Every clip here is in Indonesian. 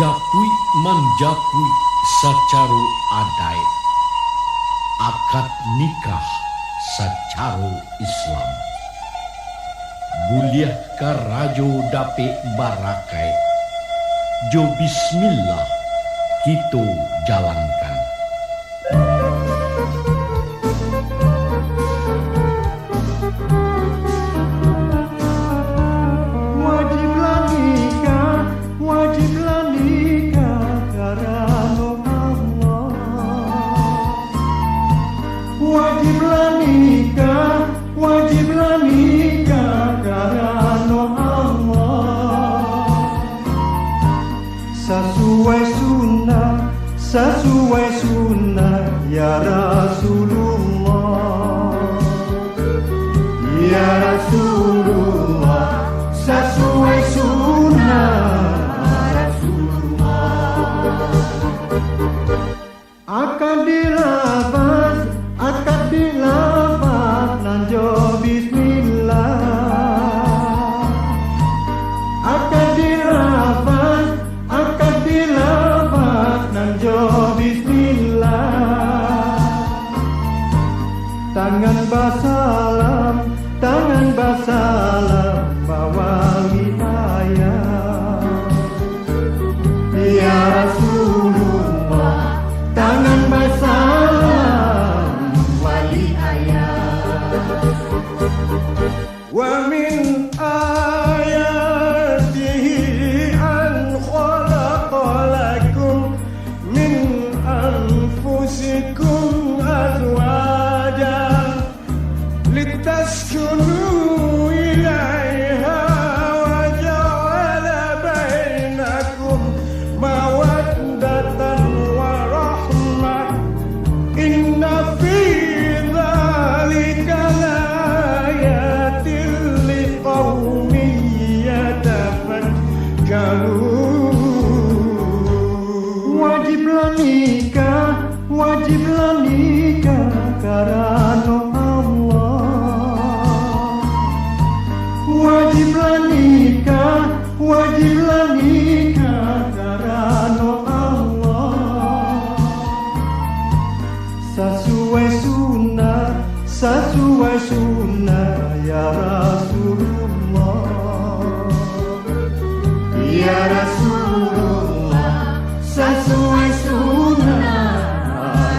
Japui manjapui sacara adat, akad nikah sacara Islam. Buliah ka rajo dape barakai, jo bismillah kita jalankan. Wajiblah nikah karena Allah. Sesuai sunnah ya Rasulullah. Ya Rasulullah, sesuai sunnah Rasulullah. Akad dilafaz nanjo bismillah. Akad dilafaz nanjo bismillah. Tangan basalam bawa hidayah. Ya Rasulullah, tangan basalam wali ayah. Wa min ayatihi an khalaqalakum min anfusikum azwajan litaskunu ilaiha wa ja'ala bainakum mawaddatan wa rahmah. Inna fi dzalika laayatin liqaumin yatafakkarun. Wajiblah nikah karena Allah. Wajiblah nikah karena Allah. Sesuai sunnah ya Rasulullah. Ya Rasulullah, sesuai sunnah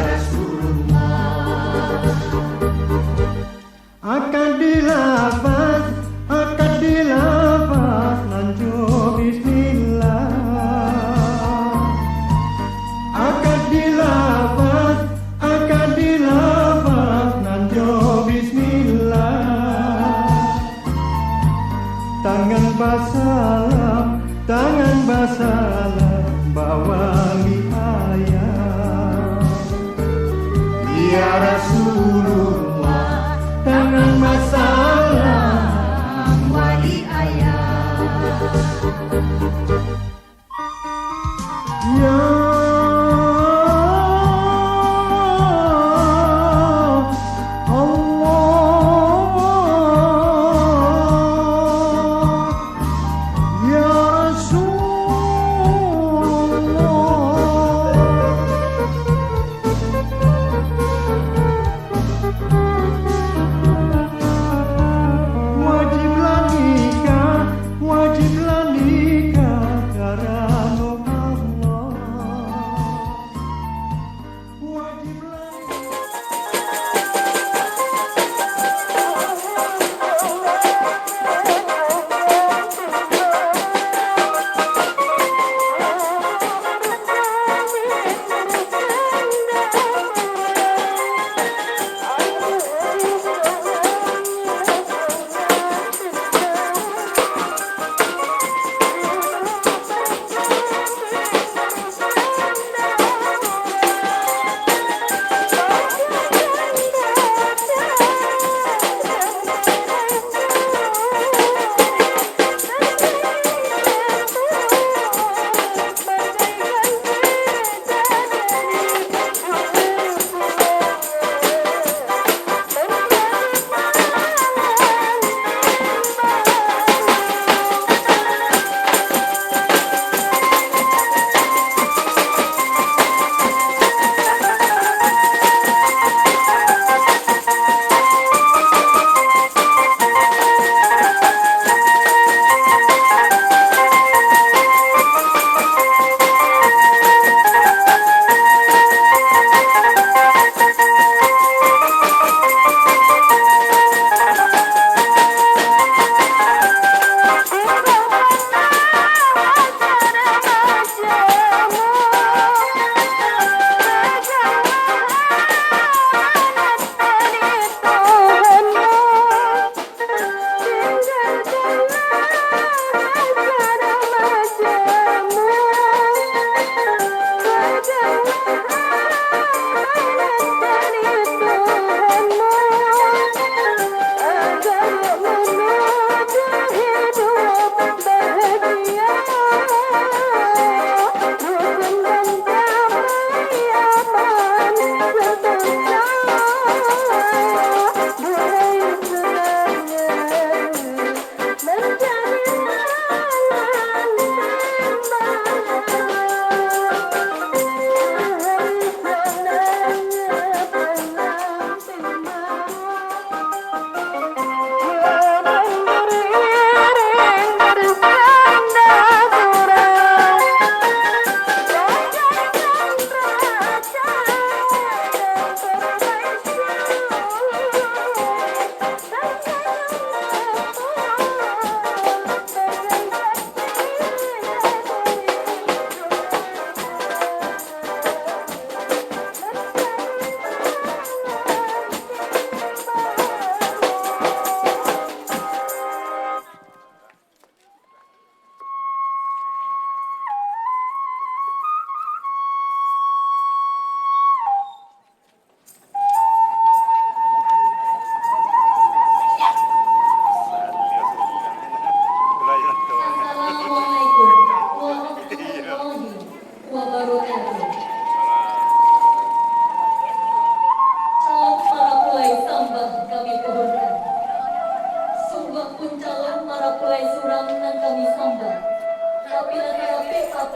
Rasulullah. Akad dilafaz nanjo bismillah. Akad dilafaz nanjo bismillah. Tangan basalam bawa ayah. Ya Rasulullah, tangan basalam wali ayah. Ya Allah, Ya Rasulullah,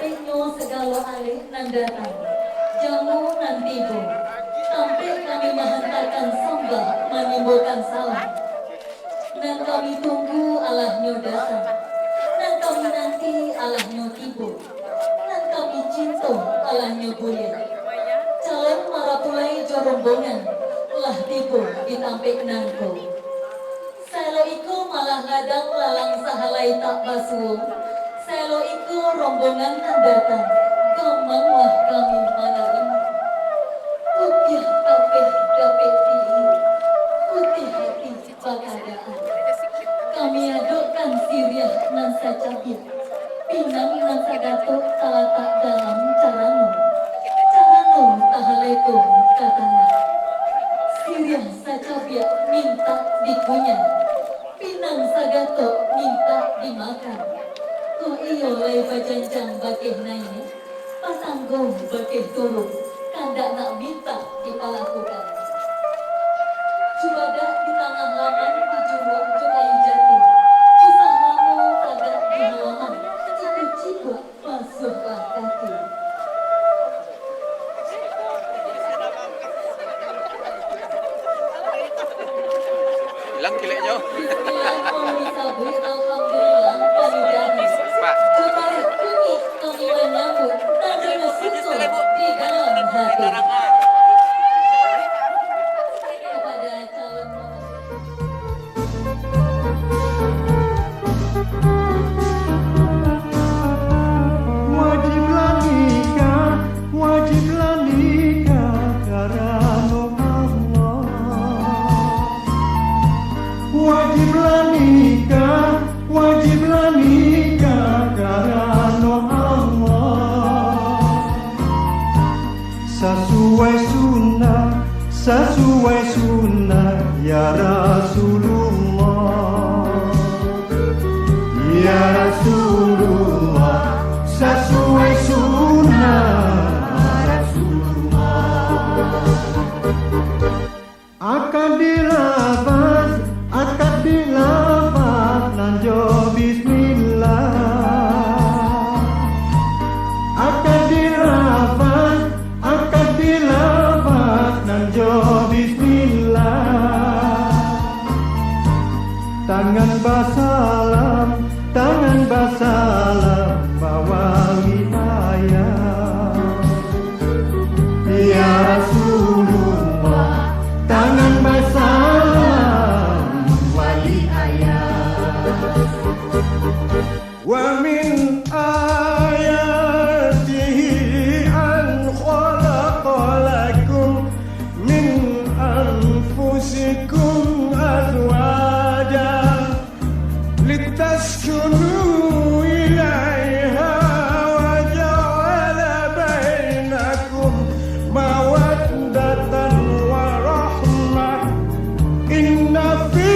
Dapatnya segala alih nan datang, jamu nan tiba. Sampai kami menghantarkan sembah menimbulkan salam. Dan kami tunggu Allahnya datang. Dan kami nanti Allahnya tiba. Dan kami cinta Allahnya boleh. Calon marapulai jorombongan lah tiba ditampik nangko. Selo iku malah ngadang lalang sahalai tak basuh. Selo iku rombongan kan datang. Gemanglah kami manaring. Putih kabeh dapet tihi. Putih hati pakadaan. Kami adukkan siriah nan sacabiak. Pinang nan sagatok talatak dalam carano. Carano tahalekum katanya. Siriah sacabiak minta dikunyah. Pinang sagatok minta dimakan. Kok iyo lay bajanjang bakih naini. Pasanggong bakih turun. Kandak nak minta dipalakukan. Cubadak di tengah laman di jurang Jokayu Jati. Usahamu agak di halaman. Ciku-ciku basuhlah kaki. Hilang kileknya. Bismillahirrahmanirrahim. Alhamdulillah kami jadi. Pak. Kemarin ini kami menyambut tanda syukur di dalam hati. Kepada calon wajiblah nikah karena Allah. Wajiblah nikah karena Allah. Sesuai sunnah ya Rasulullah. Ya Rasulullah, sesuai sunnah Rasulullah. Akad dilafaz nanjo bismillah. Akad dilafaz nanjo bismillah. Tangan basalam bawa hidayah. Ya Rasulullah, tangan basalam wali ayah. Wa min ayatihi an khalaqa lakum min anfusikum azwajan litaskunu ilaiha wa ja'ala bainakum mawaddatan wa rahmah. Inna fi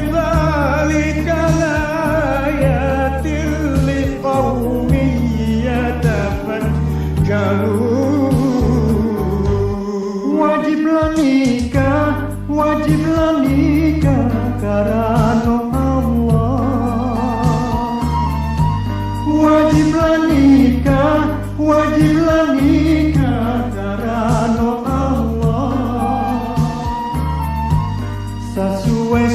dzalika laayatin liqaumin yatafakkarun. Wajiblah nikah karena Allah. Wajiblah nikah karena Allah. Sesuai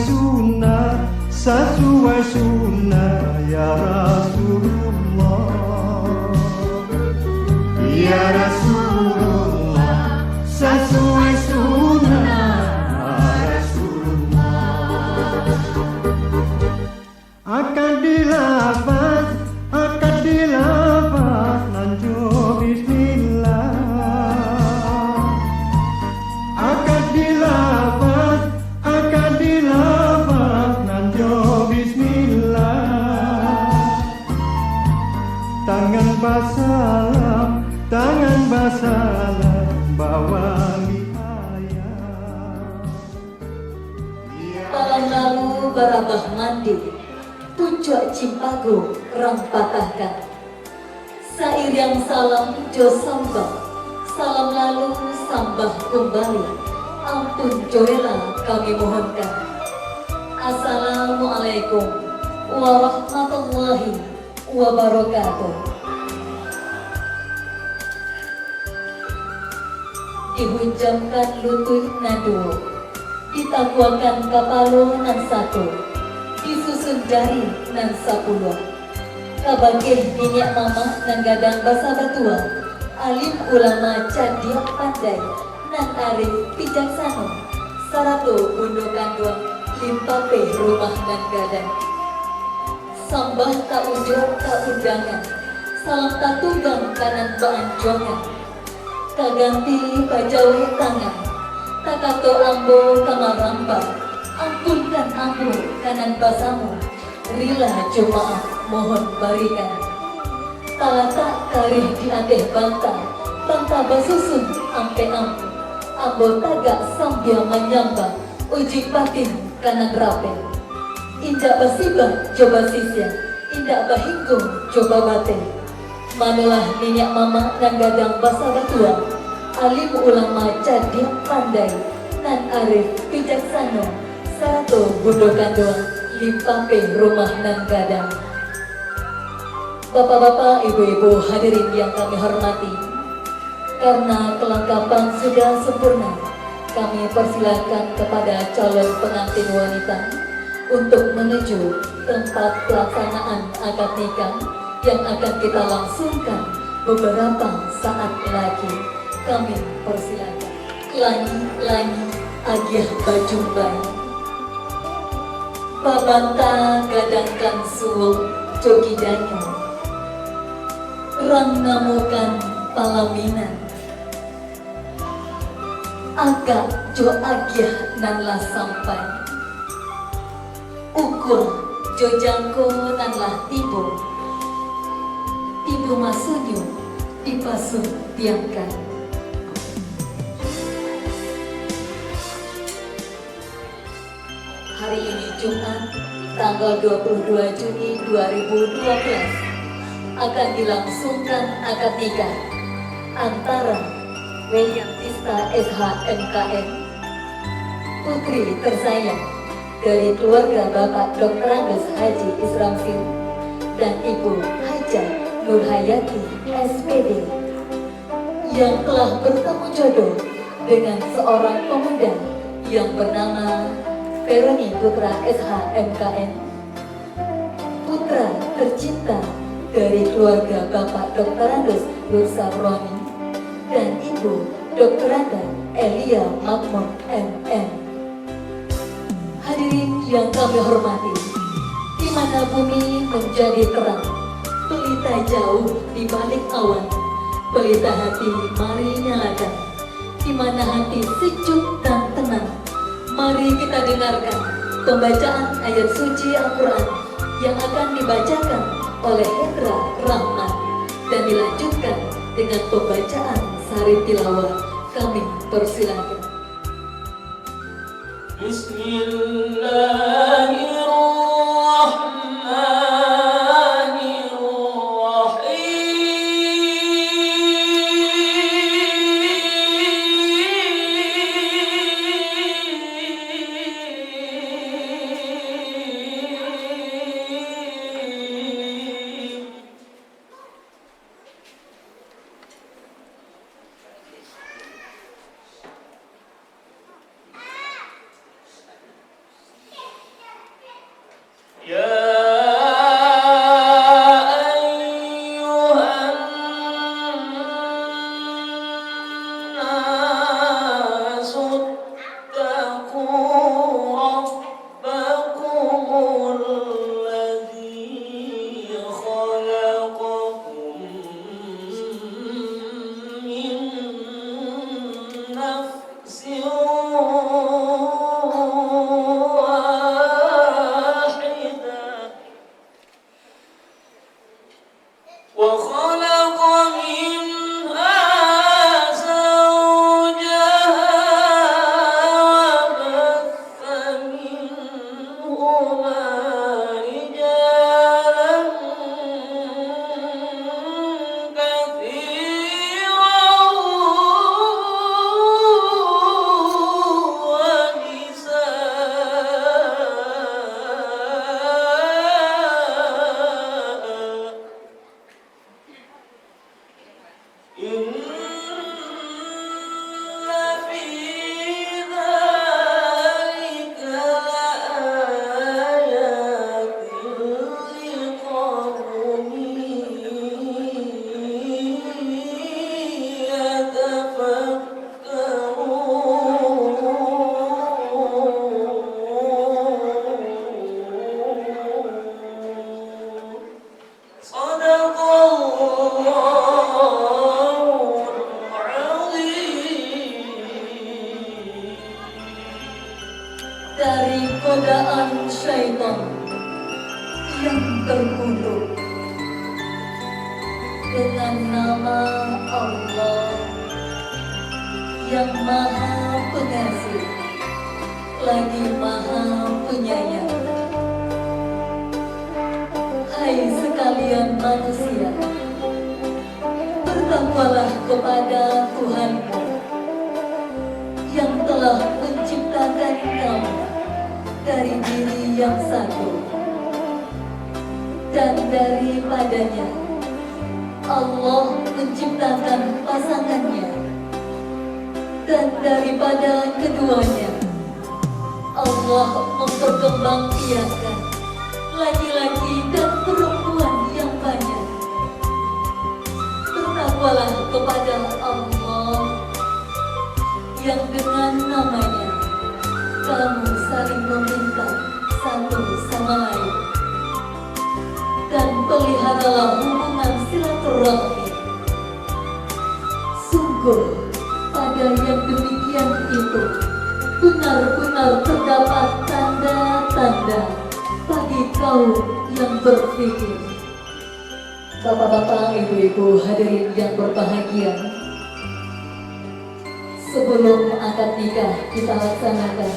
sunnah ya Rasulullah. Ya Rasulullah, sesuai sunnah Rasulullah. Akan dilafaz nanjo bismillah. Akan dilafaz nanjo bismillah. Tangan basalam bawa ayah. Tahun lalu barabah mandi, puncak cimpago rang patahkan. Sair yang salam jo sambah, salam lalu sambah kembali. Ampun joela kami mohonkan. Assalamualaikum warahmatullahi wabarakatuh. dihunjamkan lutut nado, ditakwakan kapalo nan satu, disusun jari nan sapuluh. Kabagih minyak mama nan gadang basa batua, alim ulama candiak pandai, nan arif bijaksana, sarato bundo kandung, limpape rumah nan gadang. Sambah tak ujur tak undangan, salam tak tunggang kanan baanjongan. Kaganti bajawe tangan, tak kato ambo kamaramba, ampunkan ambo kanan basamu, rila jemaah mohon barikan. Talatak karih di ateh banta basusun ampe ambo tagak sambil menyambang, uji batin kanan rapen. Indak basibah coba sisya, indak bahinggung coba batin. Manulah minyak mama nan gadang basa batua, alim ulama candiak pandai, nan arif bijaksana, sarato bundo kandung, limpape rumah nan gadang. Bapak-bapak, ibu-ibu hadirin yang kami hormati, karena kelengkapan sudah sempurna, kami persilakan kepada calon pengantin wanita untuk menuju tempat pelaksanaan akad nikah yang akan kita langsungkan beberapa saat lagi. Kami persilakan. Langi agiah bajumbai, babanta gadangkan suwung jogi danyo, rang namukan palaminan, agak jo agiah nanlah sampai, ukur jo jangko nanlah tibo masunyo dipasuh tiangkan. Hari ini Jumat tanggal 22 Juni 2012 akan dilangsungkan akad nikah antara Wayang Tista SHMKN, putri tersayang dari keluarga Bapak Dr. Andes Haji Isramsil dan Ibu Hajah Nurhayati SPD, yang telah bertemu jodoh dengan seorang pemuda yang bernama Feroni Putra SHMKN, putra tercinta dari keluarga Bapak Dr. Andes Nur Sabroni dan Ibu Dr. Anda Elia Makmur MM. Hadirin yang kami hormati, di mana bumi menjadi terang, pelita jauh di balik awan, pelita hati mari nyalakan, di mana hati sejuk dan tenang. Mari kita dengarkan pembacaan ayat suci Al-Quran yang akan dibacakan oleh Hendra Rahman dan dilanjutkan dengan pembacaan sari tilawah. Kami persilakan. Dengan nama Allah yang Maha Pengasih lagi Maha Penyayang. Hai sekalian manusia, bertakwalah kepada Tuhanmu yang telah menciptakan kamu dari diri yang satu, dan daripadanya Allah menciptakan pasangannya, dan daripada keduanya Allah memperkembangbiakan laki-laki dan perempuan yang banyak. Bertakwalah kepada Allah yang dengan namanya kamu saling meminta satu sama lain, dan peliharalah hubungan silaturahmi. Sungguh pada yang demikian itu benar-benar terdapat tanda-tanda bagi kaum yang berpikir. Bapak-bapak, ibu-ibu, hadirin yang berbahagia, sebelum akad nikah kita laksanakan,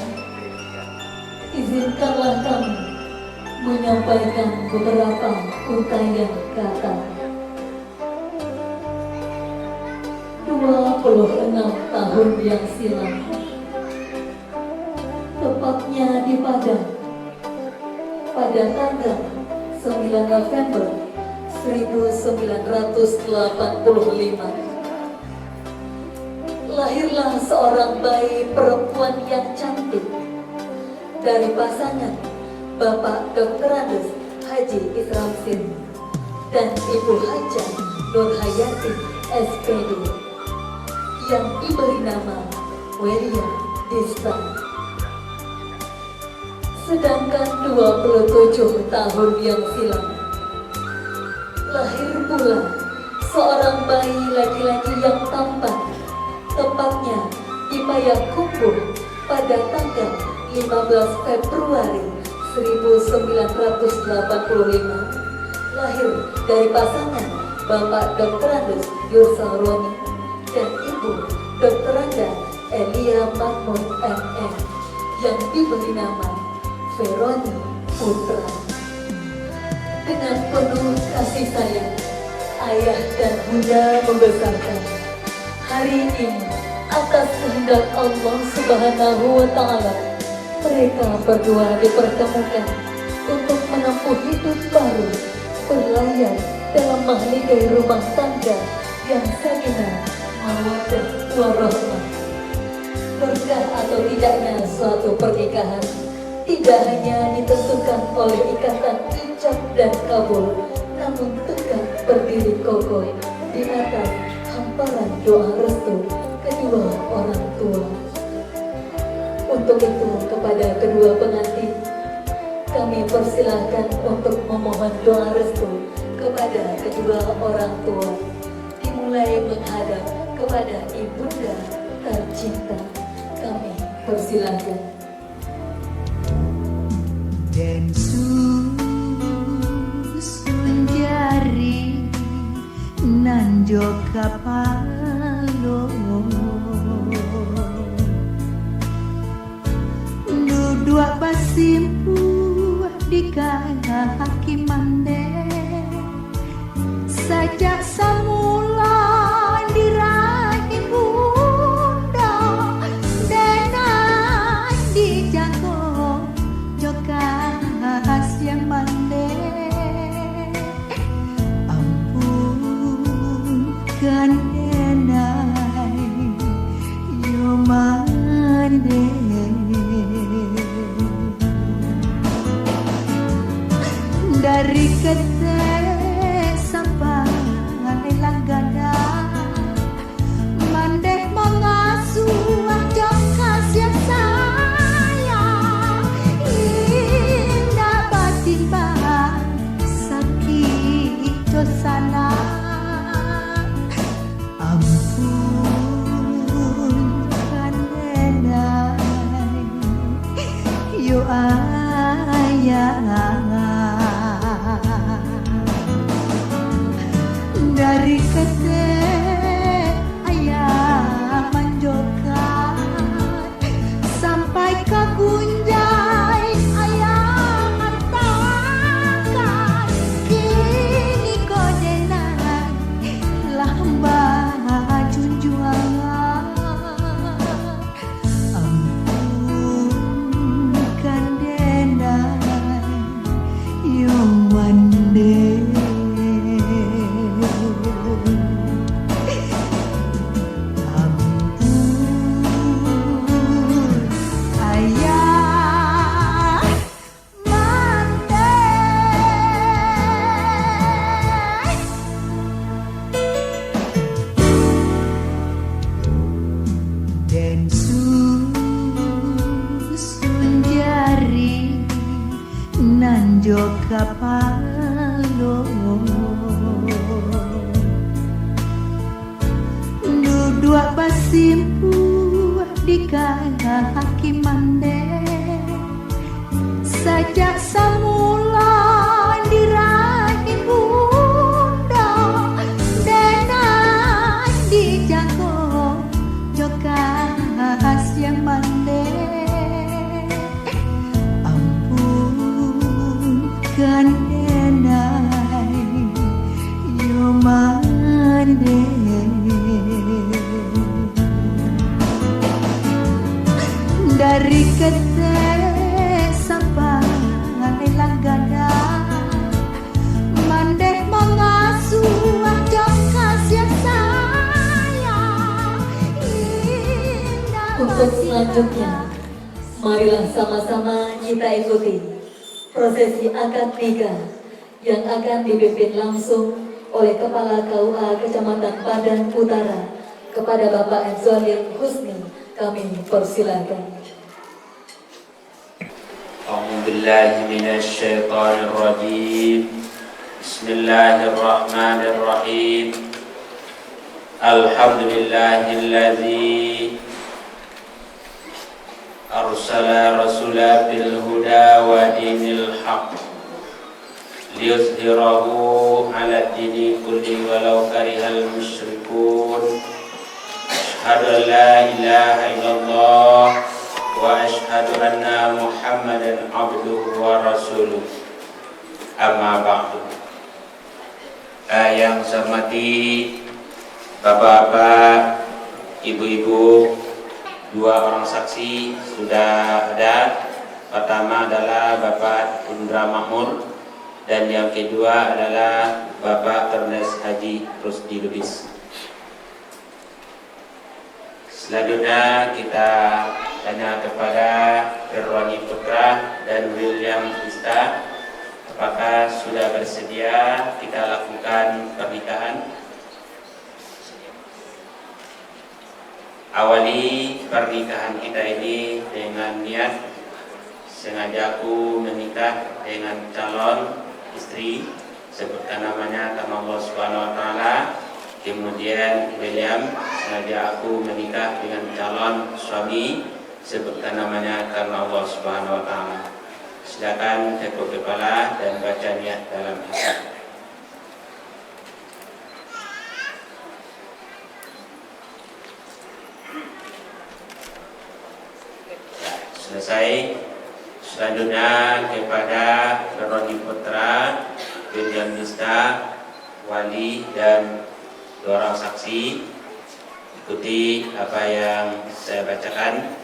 izinkanlah kami menyampaikan beberapa uraian kata. 26 tahun yang silam, tepatnya di Padang, pada tanggal 9 November 1985, lahirlah seorang bayi perempuan yang cantik dari pasangan Bapak Dr. Andes Haji Isramsin dan Ibu Haja Nur Hayati SPD yang diberi nama Welia Dista. Sedangkan 27 tahun yang silam, lahir pula seorang bayi laki-laki yang tampan, tepatnya di Payakumbuh pada tanggal 15 Februari 1985, lahir dari pasangan Bapak Dr. Andes Yursal Roni dan Ibu Dr. Anda Elia Mahmud MM yang diberi nama Veroni Putra. Dengan penuh kasih sayang, ayah dan bunda membesarkan. Hari ini atas kehendak Allah Subhanahu wa Ta'ala, mereka berdua dipertemukan untuk menempuh hidup baru, berlayar dalam mahligai rumah tangga yang sakinah, mawaddah, warahmah. Berkah atau tidaknya suatu pernikahan tidak hanya ditentukan oleh ikatan ijab dan kabul, namun tegak berdiri kokoh di atas hamparan doa restu kedua orang tua. Untuk itu, kepada kedua pengantin, kami persilahkan untuk memohon doa restu kepada kedua orang tua, dimulai menghadap kepada ibunda tercinta. Kami persilahkan. Densus jari nanjo kapalo, duduk pasimpu di kaki mande, sajak semula diraih bunda, denai dijago jokas yang mande. Ampunkan denai yo mande, dari kete sampai langgana, mandek mengasuh jokas yang sayang, indah batimbang sakit dosana, dari kete ayam manjokan sampai ke Gunjai ayam matakan kini kodenan lambah junjungan ampunkan denai yang mande dan susun jari nanjo kapalo duduk basimpu di kaki mande sajak semula dirahi bunda denai dijago jokas yang mande ampunkan denai yo mande dari kete sampai langgana mandeh mengasuh jokas yang sayang indah Untuk selanjutnya, marilah sama-sama kita ikuti prosesi akad nikah yang akan dipimpin langsung oleh Kepala KUA Kecamatan Padang Utara kepada Bapak Enzolil Husni. Kami persilakan. أعوذ بالله من الشيطان الرجيم بسم الله الرحمن الرحيم الحمد لله الذي أرسل رسولا بالهدى ودين الحق ليظهره على الدين كله ولو كره المشركون أشهد أن لا إله إلا الله وأشهد أن محمدا عبده ورسوله amma ba'du. Yang saya hormati bapak-bapak, ibu-ibu, dua orang saksi sudah ada. Pertama adalah Bapak Indra Makmur dan yang kedua adalah Bapak Ernest Haji Rusdi Lubis. Selanjutnya kita tanya kepada Irwani Putra dan William Ista, apakah sudah bersedia kita lakukan pernikahan? Awali pernikahan kita ini dengan niat sengaja aku menikah dengan calon istri, sebutkan namanya karena Allah Subhanahu wa taala. Kemudian William, sengaja aku menikah dengan calon suami, sebutkan namanya karena Allah Subhanahu wa taala. Silakan tekuk kepala dan baca niat dalam hati. Selesai. Selanjutnya kepada Roni Putra, William Nista, wali dan dua orang saksi, ikuti apa yang saya bacakan.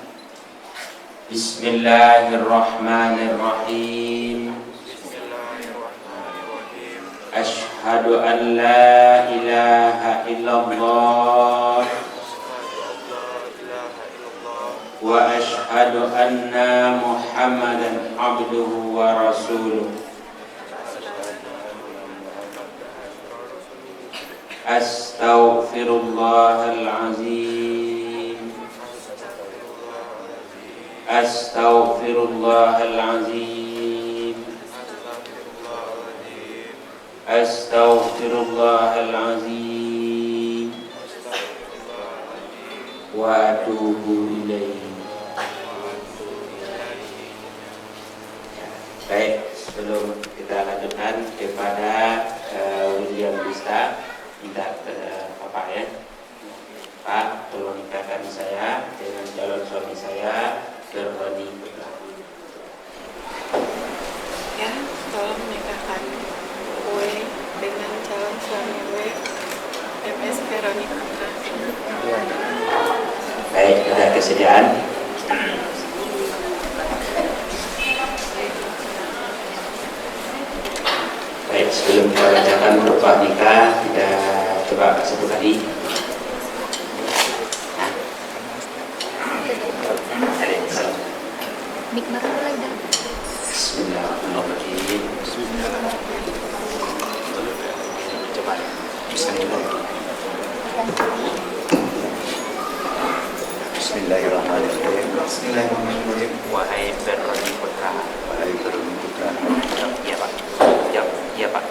Bismillahirrahmanirrahim. Asyhadu an la ilaha illallah wa asyhadu anna Muhammadan abduhu wa rasuluh. Astaghfirullahal azim. Astaghfirullahal azim. Astaghfirullahal azim. Wa atubu ilaihi. Baik, sebelum kita lanjutkan kepada William Bista, minta Baik, ada kesediaan. Baik, sebelum kita bacakan khutbah nikah, kita coba satu kali. Bismillahirrahmanirrahim. Coba. Bismillahirrahmanirrahim. Bismillahirrahmanirrahim. Wahai Beroni Putra. Wahai Beroni Putra. Iya Pak. Jawab. Iya Pak.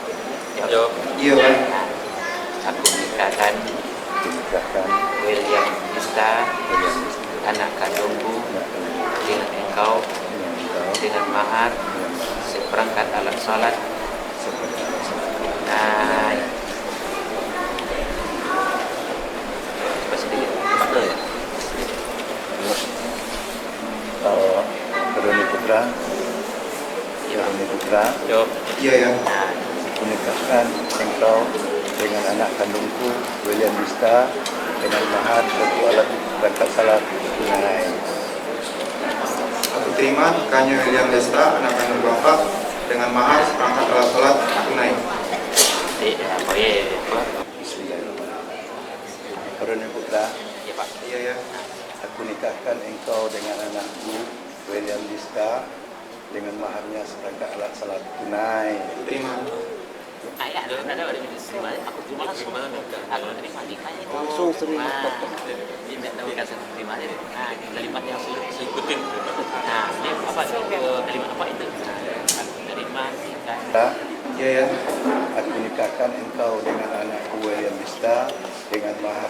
Jawab. Iya, Pak. Aku nikahkan Dinikahkan William Ista, dengan anak kandungku, anak kandungku dengan engkau dengan engkau dengan mahar dengan seperangkat alat salat. seperti Nah, coba sedikit. Betul ya? Beroni Putra. Iya Pak. Beroni Putra. Jawab. Iya, ya. Nah, Kunikahkan engkau dengan anak kandungku William Ista dengan mahar satu alat perangkat salat tunai. Aku terima nikahnya William Desta, anak kandung Bapak, dengan mahar seperangkat alat sholat tunai. Bismillahirrahmanirrahim. Beroni Putra. Iya Pak. Iya, ya. Aku nikahkan engkau dengan anakku William Ista dengan maharnya seperangkat alat salat tunai. Aku terima. Ayah, ada aku terima langsung. Aku terima nikahnya Langsung terima. Dia tidak tahu kasih terima aja. Nah, kalimat yang saya ikutin. Nah, ini apa? Kalimat apa itu? Aku terima nikah. Iya, ya. Aku nikahkan engkau dengan anakku William Ista dengan mahar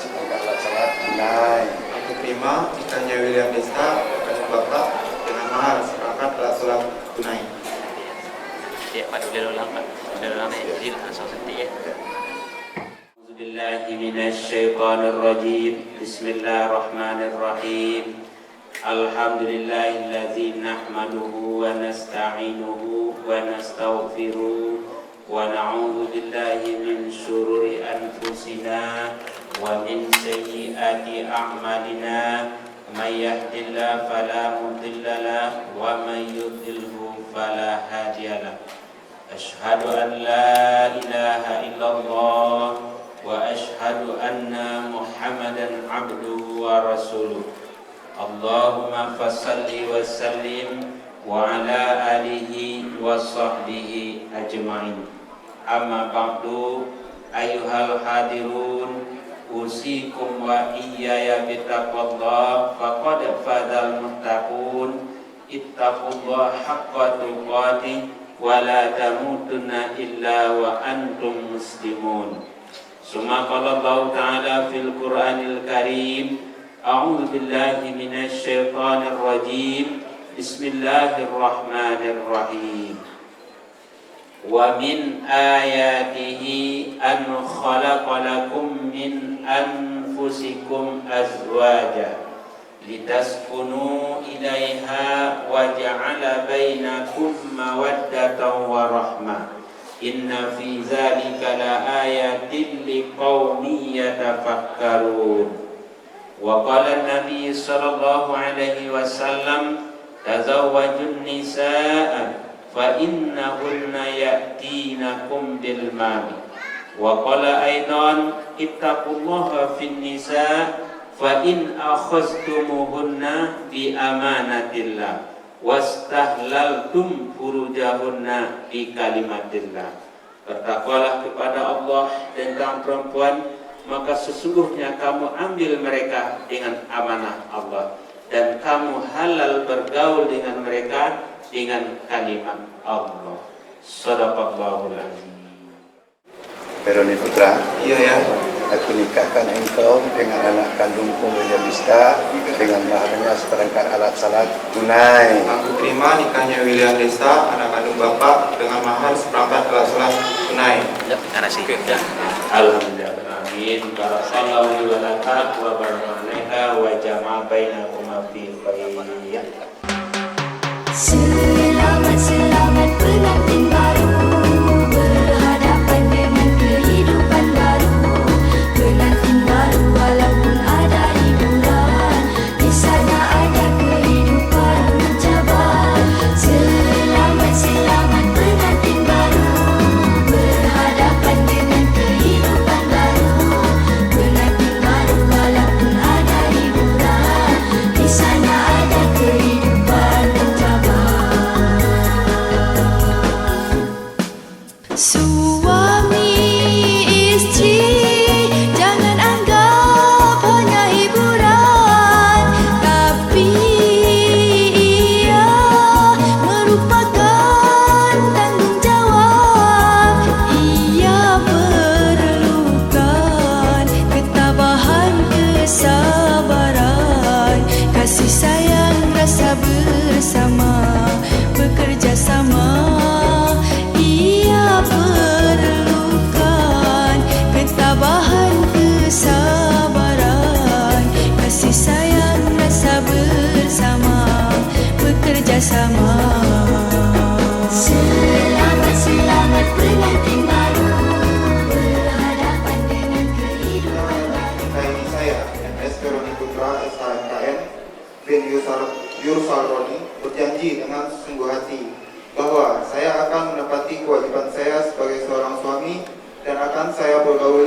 seperangkat alat salat tunai. Aku terima nikahnya William Desta, anak kandung Bapak, dengan mahar seperangkat alat sholat tunai. Ya, Pak, udah ulang Pak. Udah ulang ya. Jadi langsung setia ya. A'udzubillahi minasyaitonirrajim. Bismillahirrahmanirrahim. Alhamdulillahillazi nahmaduhu wa nasta'inuhu wa nastaghfiruh wa na'udzu billahi min syururi anfusina wa min sayyiati a'malina. May yahdihillahu fala mudilla lahu wa may yudlilhu fala hadiya lahu. Ashhadu an la ilaha illallah wa ashhadu anna Muhammadan abduhu wa rasuluh. Allahumma fassalli wa sallim wa ala alihi wa sahbihi ajma'in. Amma ba'du, ayyuhal hadirun, usikum wa iyaya bitaqwallah faqad fadal muttaqun. Ittaqullah haqqa tuqatih wa la tamutunna illa wa antum muslimun. Summa qala Allah ta'ala fil Qur'anil Karim, a'udzu billahi minasy syaithanir rajim. Bismillahirrahmanirrahim. Wa min ayatihi an khalaqa lakum min anfusikum azwaja litaskunu ilaiha wa ja'ala bainakum mawaddatan wa rahmah. Inna fi zalika la ayatin liqaumin yatafakkarun. Wa qala an-nabi sallallahu alaihi wasallam, tazawwajun nisaa fa innahunna ya'tinakum bil mali. Wa qala aidan, ittaqullaha fin nisaa fa in akhaztumuhunna bi amanatillah wastahlaltum furujahunna bi kalimatillah. Bertakwalah kepada Allah tentang perempuan, maka sesungguhnya kamu ambil mereka dengan amanah Allah dan kamu halal bergaul dengan mereka dengan kalimat Allah. Shadaqallahul azim. Beroni Putra. Iya, ya. Aku nikahkan engkau dengan anak kandungku William Ista dengan maharnya seperangkat alat salat tunai. Aku terima nikahnya William Desta, anak kandung Bapak, dengan mahar seperangkat alat sholat tunai. Alhamdulillah. Amin. Barakallahu wa laka wa barakalaika wa jama'a bainakuma fi khair. Selamat pengantin baru, berhadapan dengan kehidupan baru.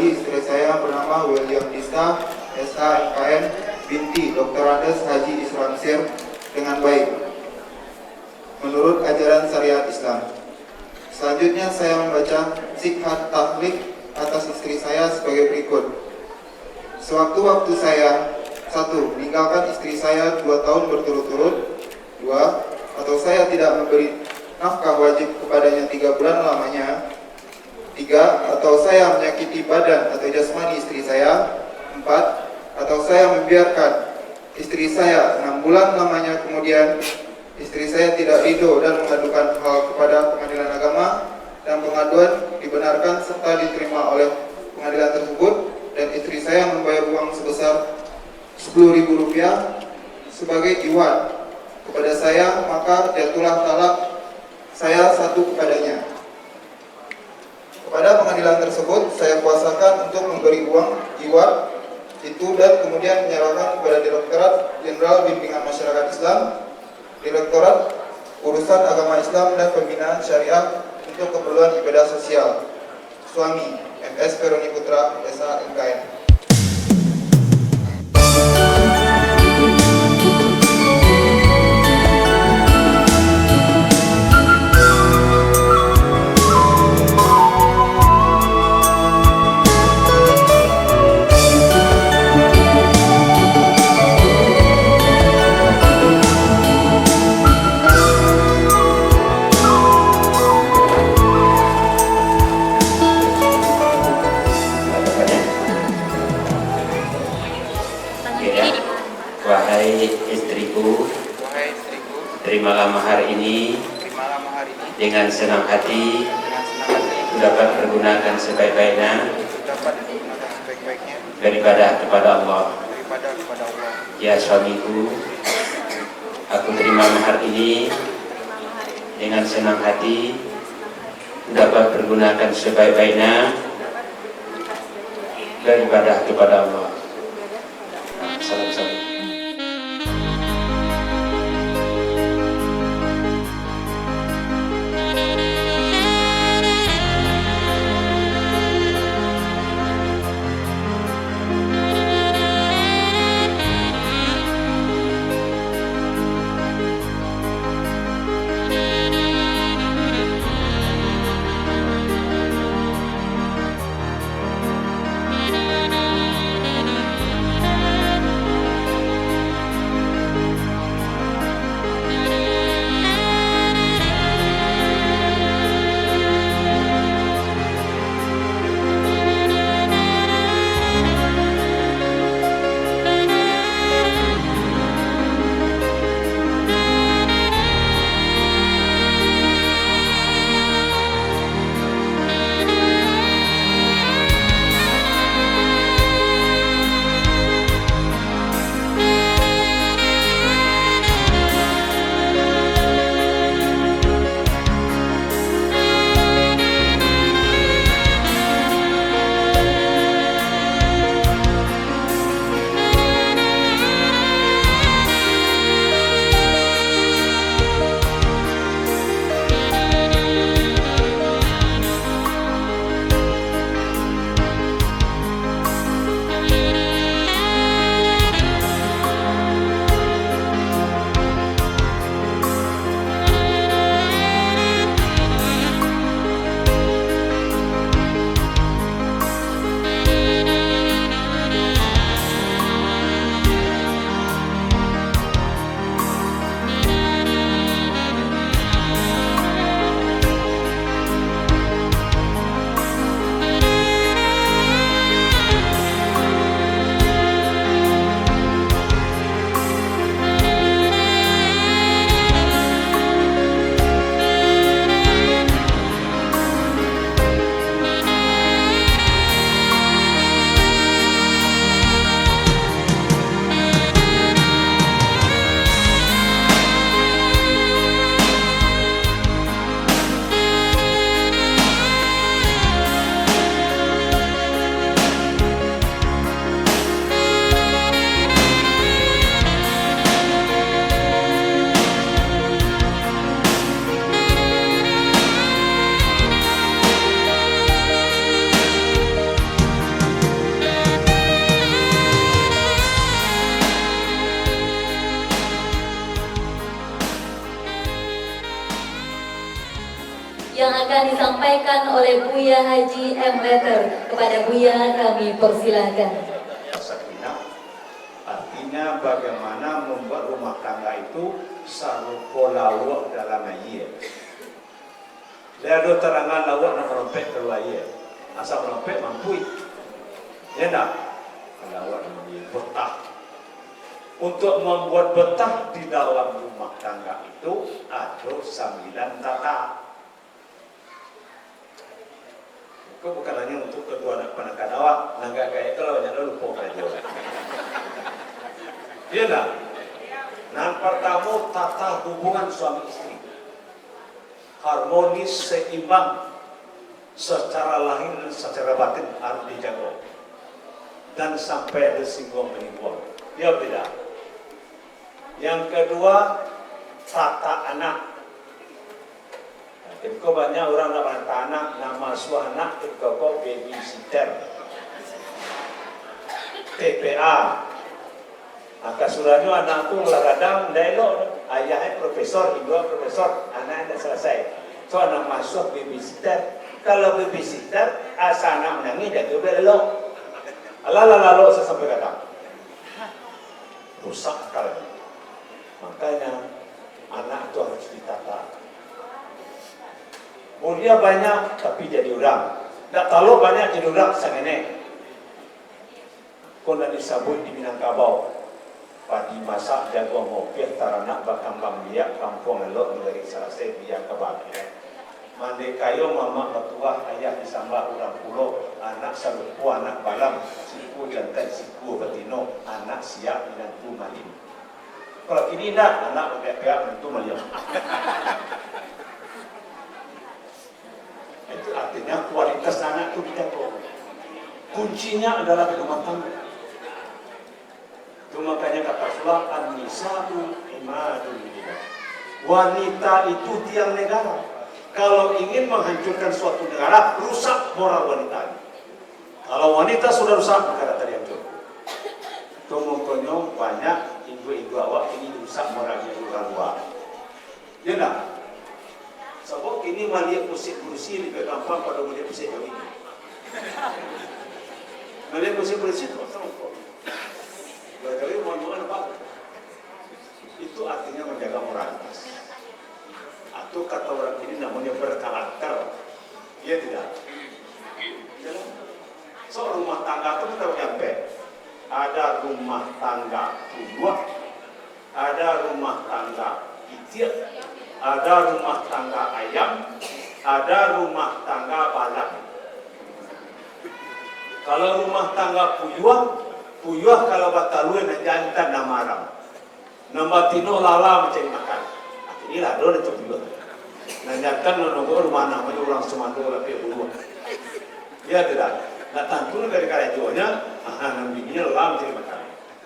bagi istri saya bernama William Dista, SHMKN, binti Dr. Andes Haji Islam Sir dengan baik menurut ajaran syariat Islam. Selanjutnya saya membaca sikhat tahlik atas istri saya sebagai berikut. Sewaktu-waktu saya: 1. Meninggalkan istri saya 2 tahun berturut-turut. 2. Atau saya tidak memberi nafkah wajib kepadanya 3 bulan lamanya. 3. Atau saya menyakiti badan atau jasmani istri saya. 4. Atau saya membiarkan istri saya 6 bulan lamanya, kemudian istri saya tidak ridho dan mengadukan hal kepada pengadilan agama, dan pengaduan dibenarkan serta diterima oleh pengadilan tersebut, dan istri saya membayar uang sebesar Rp10.000 sebagai iwan kepada saya, maka jatuhlah talak saya 1 kepadanya. Kepada pengadilan tersebut saya kuasakan untuk memberi uang iwan itu dan kemudian menyerahkan kepada Direktorat Jenderal Bimbingan Masyarakat Islam, Direktorat Urusan Agama Islam dan Pembinaan Syariah untuk keperluan ibadah sosial. Suami MS Peroni Putra, SHMKN. Wahai istriku, terimalah mahar ini dengan senang hati, dapat pergunakan sebaik-baiknya beribadah kepada Allah. Ya suamiku, aku terima mahar ini dengan senang hati, dapat pergunakan sebaik-baiknya beribadah kepada Allah. Salam. akan disampaikan oleh Buya Haji M. Letter. Kepada Buya kami persilahkan. Sakinah artinya bagaimana membuat rumah tangga itu sarupo lawak dalam ayat. Lalu terangan lawak nak merompet keluar ayat. Asal merompet mampu. Ya tak? Lawak namanya betah. Untuk membuat betah di dalam rumah tangga itu ada 9 tata. Itu bukan hanya untuk kedua anak penekan awak, nangga kayak kalau banyak lupa aja. Iya tak? Nah, pertama tata hubungan suami istri harmonis, seimbang secara lahir dan secara batin harus dijaga dan sampai ada singgung menimbul. Ya tidak. Yang kedua tata anak. Kau banyak orang nak hantar anak, nama asuh anak, kau babysitter, TPA. Maka sulanya anak tu kadang dialog, ayahnya profesor, ibu profesor, anaknya dah selesai. So anak masuk babysitter. Kalau babysitter, asal anak menangis dia tu belok. Lalu saya sampai kata, rusak akal. Makanya anak itu harus ditata. Mulia banyak tapi jadi orang. Tak tahu banyak jadi orang sangene. Kau nak disabut di Minangkabau. Padi masak jago mopiah taranak bakambang biak kampung elok dari selesai biak kebab. Mandi kayo mama mertua ayah disambah orang pulau anak serupu anak balam siku jantan siku betino anak siap menantu malim. Kalau kini tidak, anak berpihak menantu malim. Itu artinya kualitas anak itu dijaga. Kuncinya adalah di rumah tangga. Itu makanya kata Rasulullah, an-nisa'u imadul bilad. Wanita itu tiang negara. Kalau ingin menghancurkan suatu negara, rusak moral wanita. Kalau wanita sudah rusak, negara tadi hancur. Itu makanya banyak ibu-ibu awak ini rusak moralnya orang luar. Ya tak? Sebab kini melihat musik-musik lebih gampang pada melihat musik yang ini. Melihat musik-musik itu sama kok. Jadi mohon-mohon apa? Itu artinya menjaga moralitas. Atau kata orang ini namanya berkarakter. Iya tidak? So rumah tangga itu kita nyampe. Ada rumah tangga buah, ada rumah tangga itik, ada rumah tangga ayam, ada rumah tangga balak. Kalau rumah tangga puyuh kalau batalui na jantan na maram. Nama tino lala mencari makan. Inilah do itu puyuh. Na jantan no nunggu rumah namanya orang semando lebih puyuh. Ya tidak. Nah tentu dari karajonya, namanya lala mencari makan.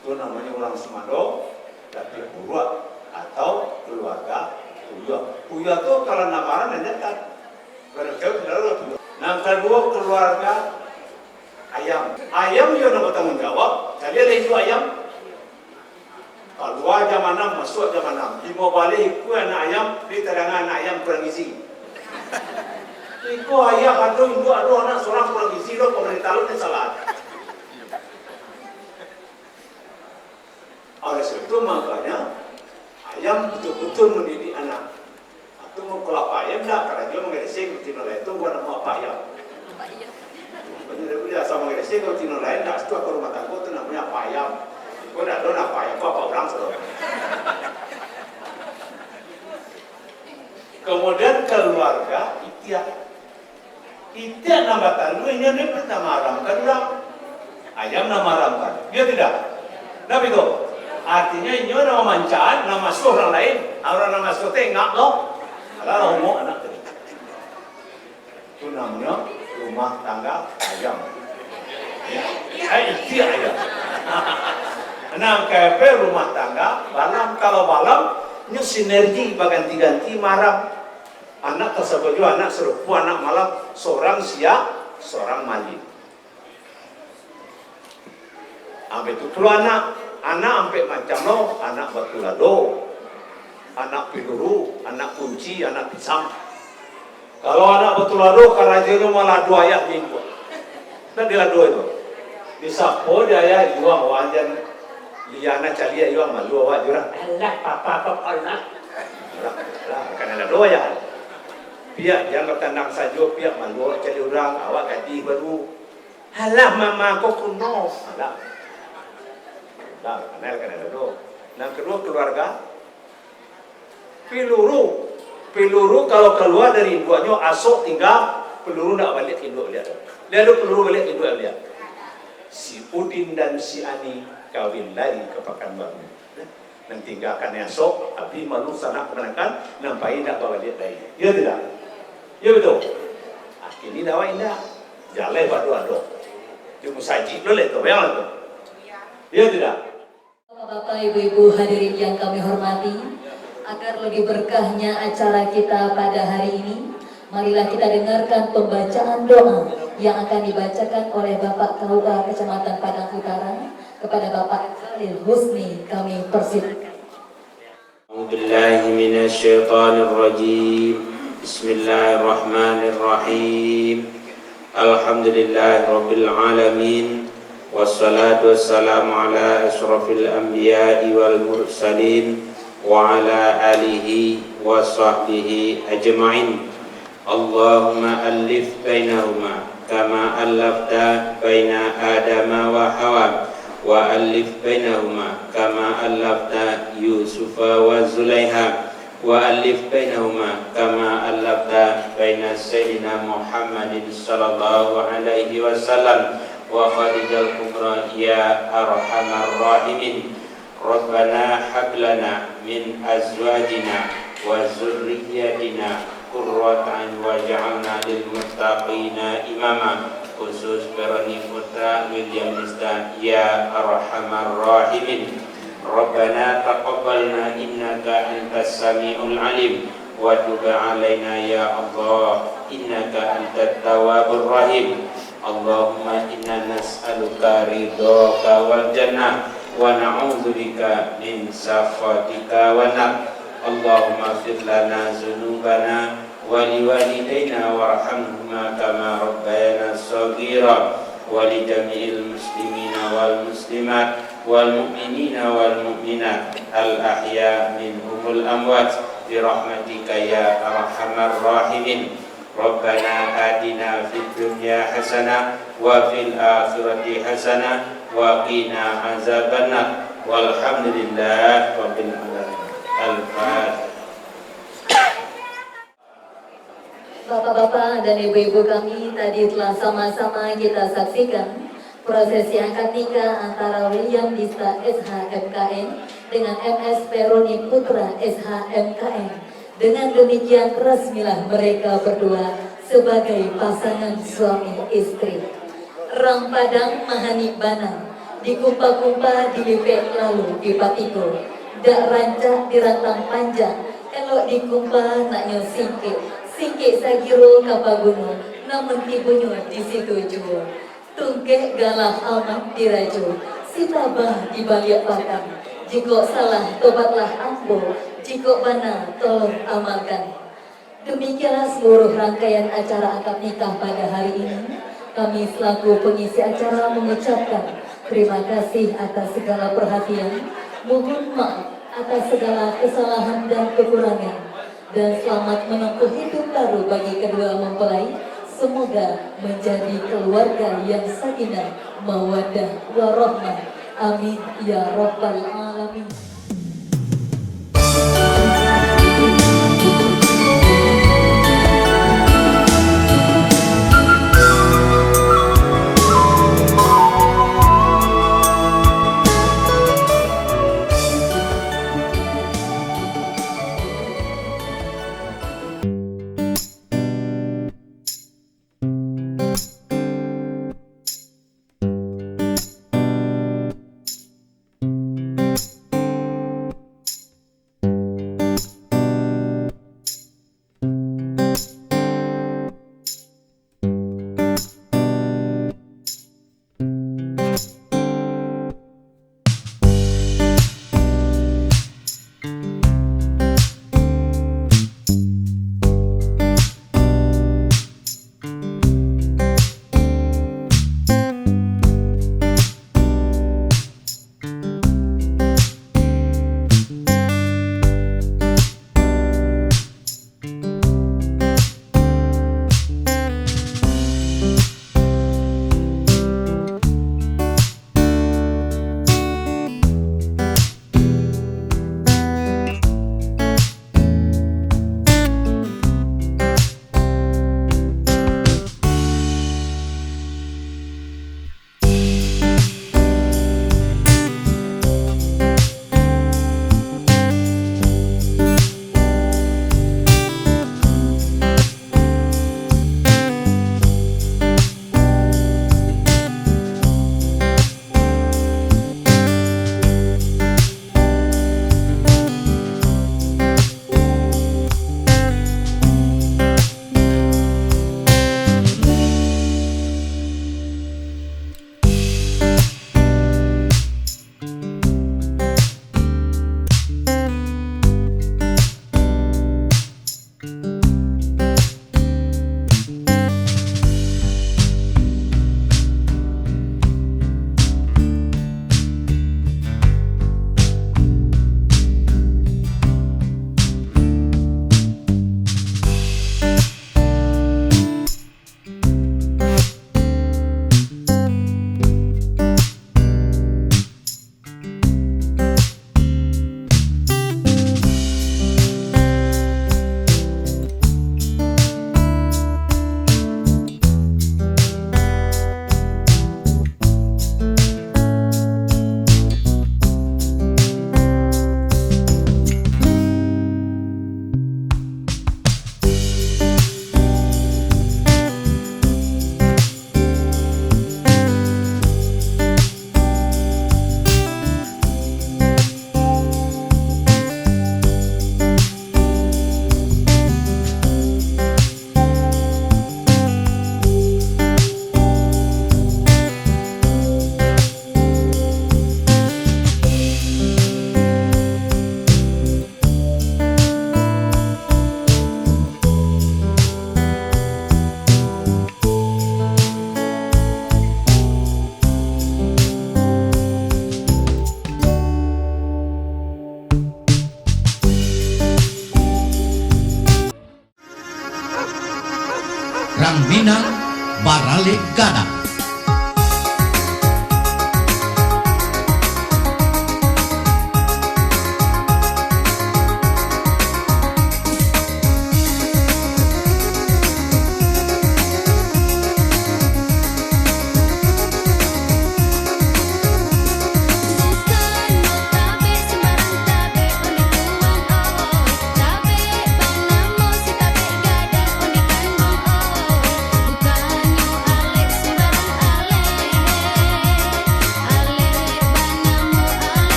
Itu namanya orang semando lebih puyuh atau keluarga puyuh. Puyuh itu kalau namaran na jantan. Kalau jauh tidak puyuh. Nah kedua keluarga ayam. Ayam dia nak bertanggung jawab. Kalian lagi itu ayam. Keluar jam 6, masuk jam 6. Di mau balik ikut anak ayam, di terangan anak ayam kurang isi. Ikut ayah ada induk ada anak seorang kurang isi lo pemerintah lo ni salah. Oleh sebab itu makanya ayam betul-betul mendidik anak. Atau mau kelapa ayam tak? Karena dia mengeresek betina lain itu buat nama apa ayam. Dia sama gereja kalau tino lain tak setua ke rumah tangga itu namanya apa ayam. Kau tak tahu apa ayam apa orang saudara. Kemudian keluarga itiak. Itiak nama talunya ni pertama aramkan orang. Ayam nama aramkan. Dia tidak. Tapi itu artinya ini nama mancaan, nama suh orang lain. Orang nama suh tengak loh. Kalau mau anak tadi. Itu namanya rumah tangga ayam. Itu ayam. Nah, KP rumah tangga balam. Kalau balam, ini sinergi berganti-ganti maram. Anak tersebut juga anak serupu, anak malam. Seorang siap, seorang malim. Sampai itu dulu anak sampai macam lo, anak batulado, anak piluru, anak kunci, anak pisang. Kalau anak betul lado, karena itu malah dua ayat minggu. Nah dia dua itu. Di sapo dia ayat juang wajan liana calia juang malu awak jurang. Allah papa Allah. Lah karena dua ya. Pihak yang bertandang saja pihak malu awak cali orang awak ganti baru. Halah mama kau kuno. Halah. Nah, karena dua. Yang kedua keluarga. Peluru kalau keluar dari induknya asok tinggal peluru nak balik induk dia. Lalu peluru balik induk dia. Si Udin dan si Ani kawin lagi ke Pekanbaru. Dan tinggalkan asok, tapi malu sana menangkan nampai nak bawa dia lagi. Ya tidak? Ya betul. Ini dakwah indah. Jalan batu-batu. Cuma saji boleh tu, yang itu. Ya tidak? Bapak, Ibu-Ibu hadirin yang kami hormati, agar lebih berkahnya acara kita pada hari ini, marilah kita dengarkan pembacaan doa yang akan dibacakan oleh Bapak KUA Kecamatan Padang Utara kepada Bapak Khalil Husni. Kami persilakan. A'udzubillahi minasyaitonirrajim. Bismillahirrahmanirrahim. Alhamdulillahirabbil alamin. Wassalatu wassalamu ala asyrafil anbiya'i wal mursalin wa ala alihi wa sahbihi ajma'in. Allahumma alif bainahuma kama allafta baina Adama wa Hawa wa alif bainahuma kama allafta Yusufa wa Zulaiha wa alif bainahuma kama allafta baina Sayyidina Muhammadin sallallahu alaihi wasallam wa Khadijal Kubra ya arhamar rahimin. Rabbana hab lana min azwajina wa zurriyyatina qurrata a'yun waj'alna lil muttaqina imama. Khusus Berani Putra William Nista ya arhamar rahimin. Rabbana taqabbalna innaka antas samiul alim wa tub alaina ya Allah innaka antat tawwabur rahim. Allahumma inna nas'aluka ridhaka wal jannah wa na'udzubika min sakhatika wa nar. Allahumma ighfir lana dzunubana wa liwalidayna warhamhuma kama rabbayana shaghira wa li jami'il muslimina wal muslimat wal mu'minina wal mu'minat al ahya minhumul amwat bi rahmatika ya arhamar rahimin. Rabbana atina fid dunya hasanah wa fil akhirati hasanah wa qina azabannar. Walhamdulillah rabbil alamin. Al-Fatihah. Bapak-bapak dan ibu-ibu kami, tadi telah sama-sama kita saksikan prosesi akad nikah antara William Dista SHMKN dengan MS Peroni Putra SHMKN. Dengan demikian resmilah mereka berdua sebagai pasangan suami istri. Rang Padang Mahani Bana, dikumpa-kumpa dilipek lalu dipatiko, dak rancak dirantang panjang, elok dikumpa naknya singkik sagiro kapal gunung, namun tibunyo di situ jua. Tungkek galah amat diraju, sitabah di balik pakam. Jika salah tobatlah ambo, jika bana tolong amalkan. Demikianlah seluruh rangkaian acara akad nikah pada hari ini. Kami selaku pengisi acara mengucapkan terima kasih atas segala perhatian, mohon maaf atas segala kesalahan dan kekurangan, dan selamat menempuh hidup baru bagi kedua mempelai. Semoga menjadi keluarga yang sakinah, mawaddah, warahmah. Amin ya rabbal alamin. balik gadang. Bukan yo alek sembarang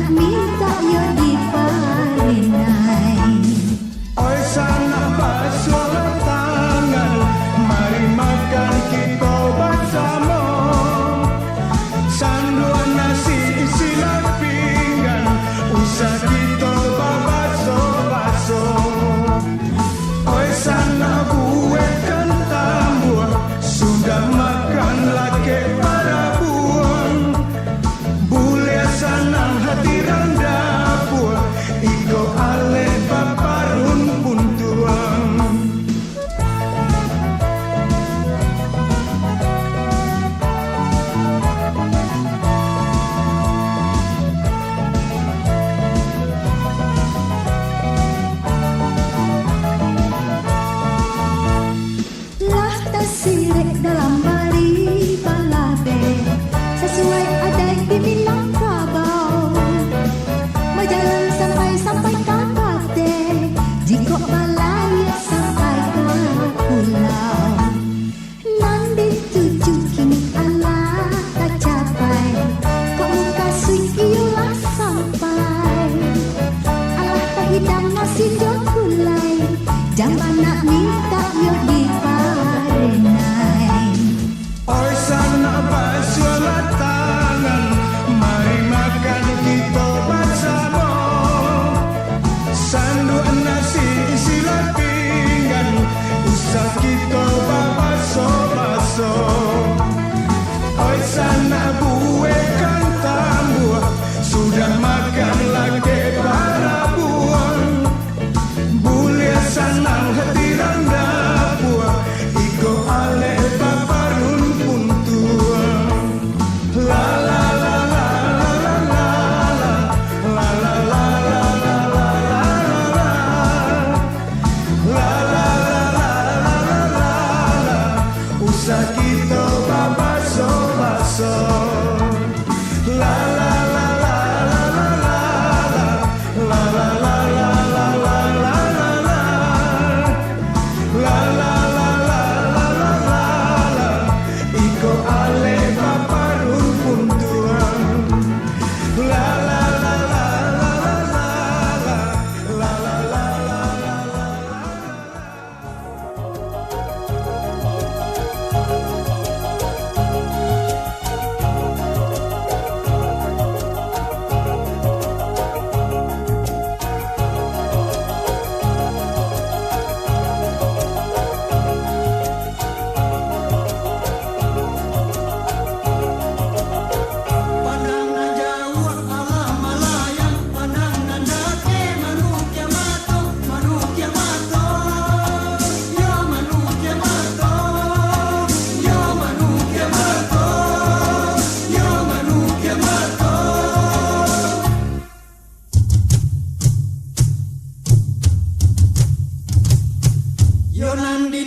nak minta yo diparenai. Oi sana basuh tangan, mari makan kita bersama. Sanduan nasi isilah pinggan, usah kita basuh-basuh. Oi sana buat kentang buah, sudah makan lagi pada buang. Boleh sanang hati rendah buah, iko ale baparun pun tuang. Lah tersirek dalam bari balabe, sesuai ada di Minangkabau. Berjalan sampai Kapate, jika balai sampai ke pulau. Nan dituju kini Allah tak capai, kau muka suikilah sampai. Allah pahidang nasi jok kulai, jangan nak minta yo diparenai. Oi sana basuh tangan, mari makan kita bersama. Sanduan nasi isilah pinggan, usah kita basuh-basuh. Oi sana buat kentang buah, sudah makan lagi para buang. Boleh sanang hati rendah buah, iko ale baparun pun tuang. La la la la la la la la la la la la la la la la la la la. Usah kita basuh-basuh. La la la la la la la la la la la la la la la la. La la la la la la la la, iko ale baparun pun tuang. La la la la la la la la la la la la. Pandangan jauh alam malayang, pandangan dake manusia mato, manusia mato. Yo manusia mato, yo manusia mato, yo manusia mato. Yo nanti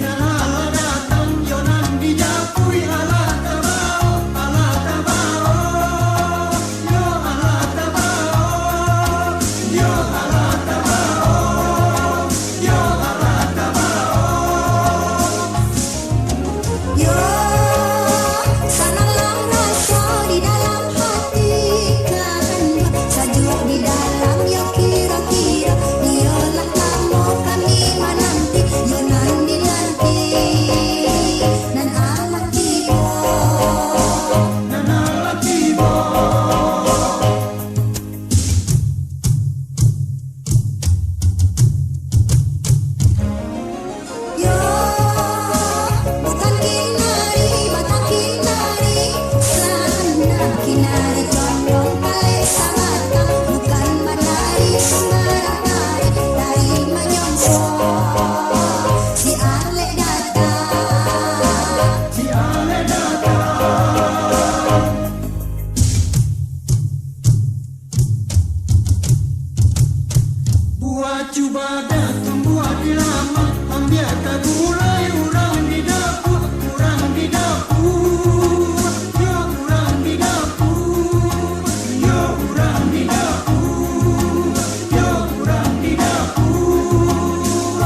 nanala datang, yo nanti japui ala tabao, ala tabao. Yo ala tabao, yo ala tabao, yo ala tabao. Yo, sanalah rasa di dalam hati kan, sajuk di dalam yo kira-kira, dialah lama kami menanti, yo nanti nan Allah tiba. Nanala tiba. Yo, bukan kinari, batang kinari, sana kinari condong kali samata, bukan menari sembarang tari, tari menyongsong si Ale datang. Si ale datang. Buat cuba datang, buat dilama, ambil tak gulai, urang di dapur, urang di dapur. Yo urang di dapur, yo urang di dapur, yo urang di dapur.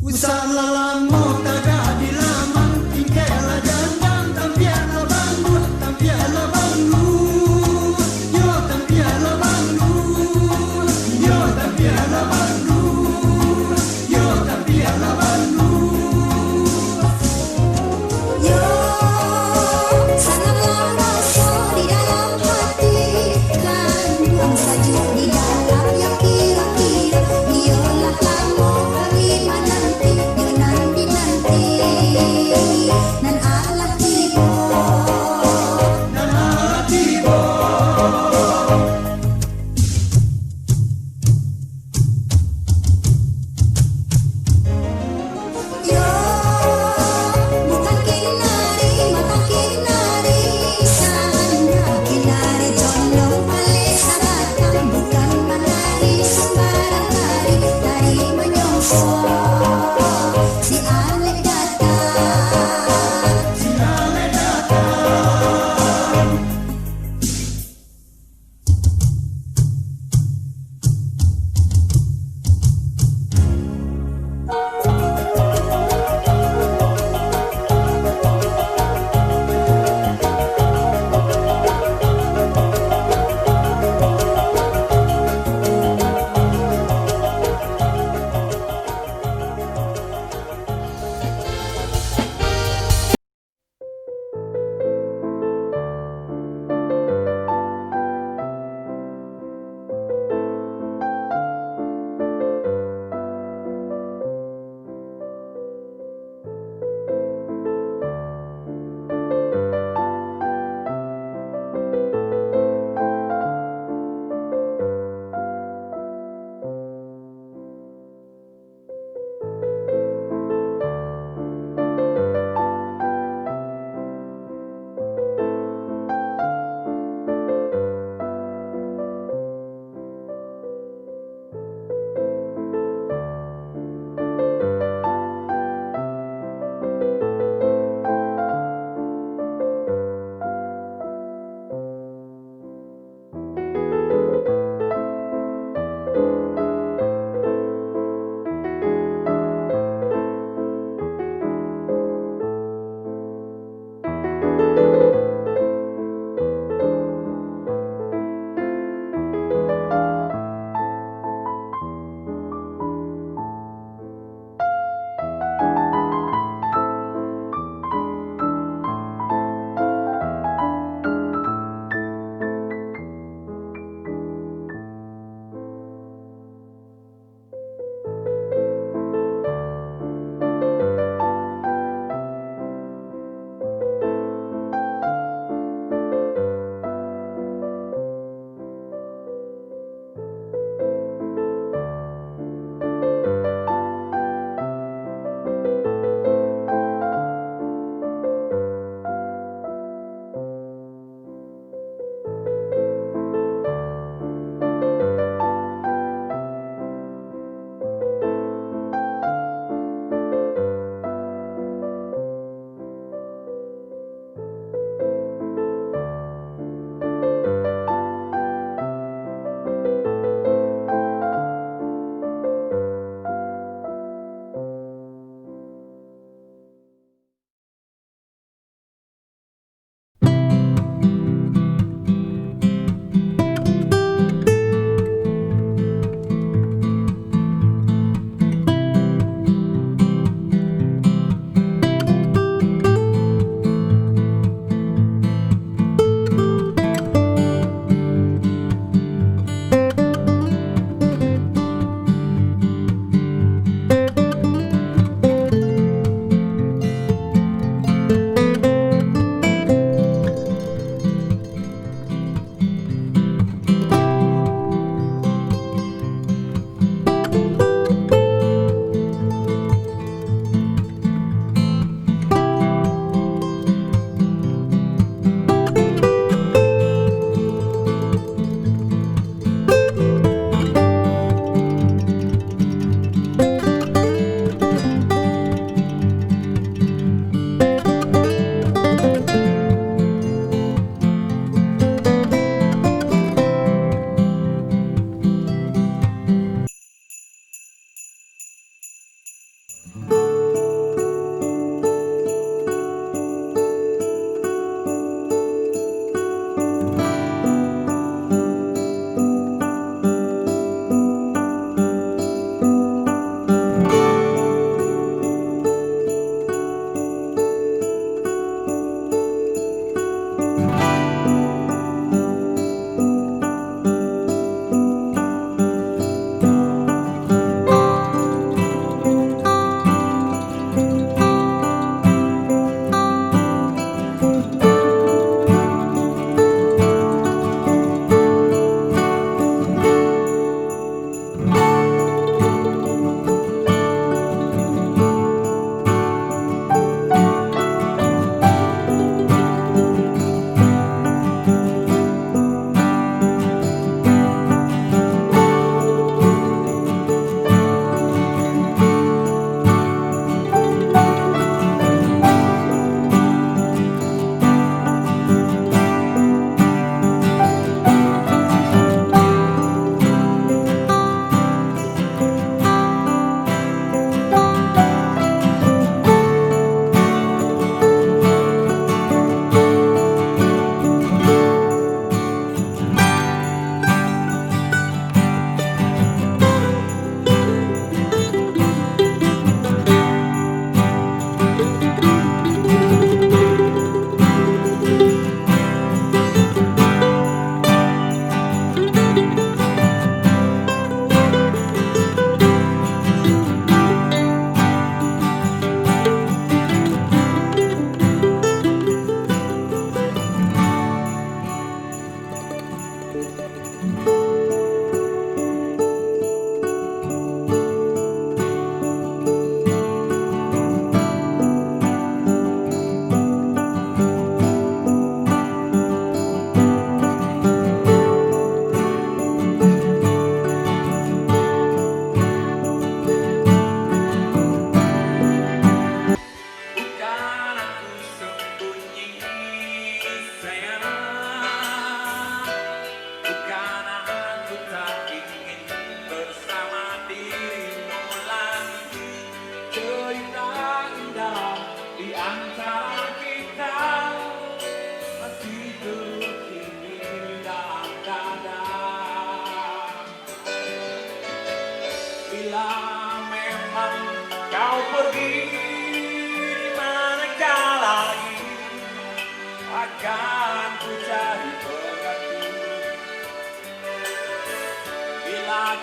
Usah lama, tak di lama, tinggal jalan.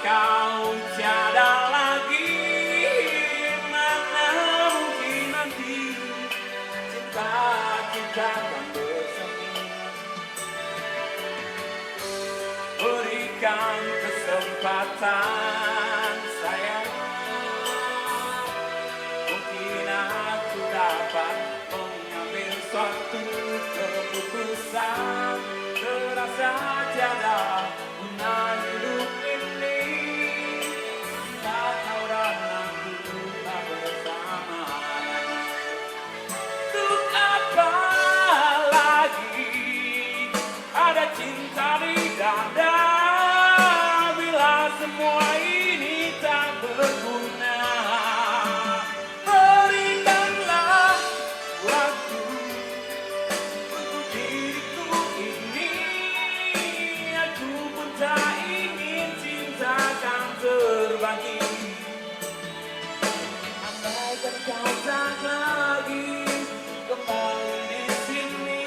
kau tiada lagi, mana mungkin nanti cinta kita akan bersemi. Berikan kesempatan sayang, mungkin aku dapat mengambil suatu keputusan. Terasa tiada guna hidup ini, tak kau dan aku tak bersama. Untuk apa lagi ada cinta di dada, bila semua ini tak berguna. Berikanlah waktu untuk diriku ini, aku pun tak ingin cinta kan terbagi. Andaikan kau tak lagi kembali di sini,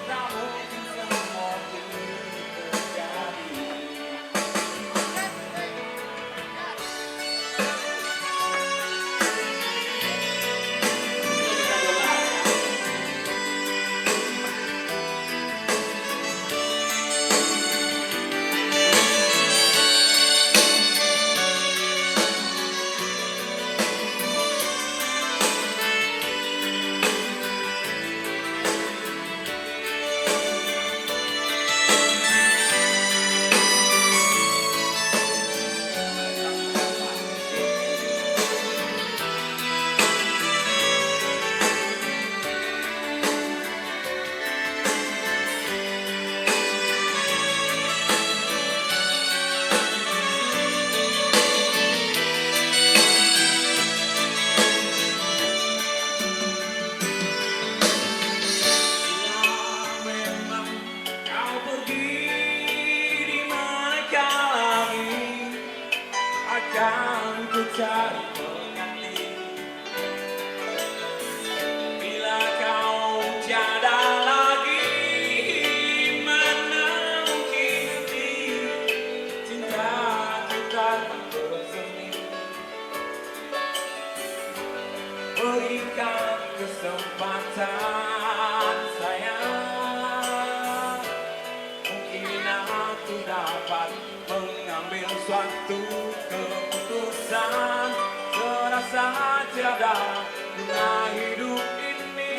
tak mungkin semua ini terjadi. Memang kau pergi di mana lagi, akan ku cari pengganti. Bila kau tiada lagi, mana mungkin nanti cinta kita akan bersemi. Berikan kesempatan sayang, mungkin aku dapat mengambil suatu keputusan. Terasa tiada guna hidup ini,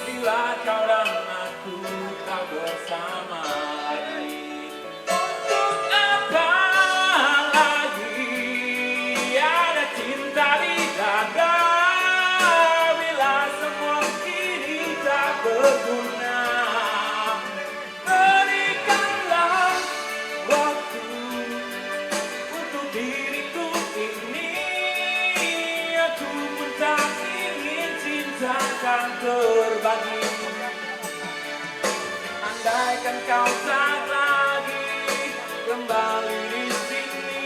bila kau dan aku tak bersama lagi. Untuk apa lagi ada cinta di dada, bila semua ini tak berguna. Berikanlah waktu untuk diriku ini, aku pun tak ingin cinta kan terbagi. Andaikan kau tak lagi kembali di sini,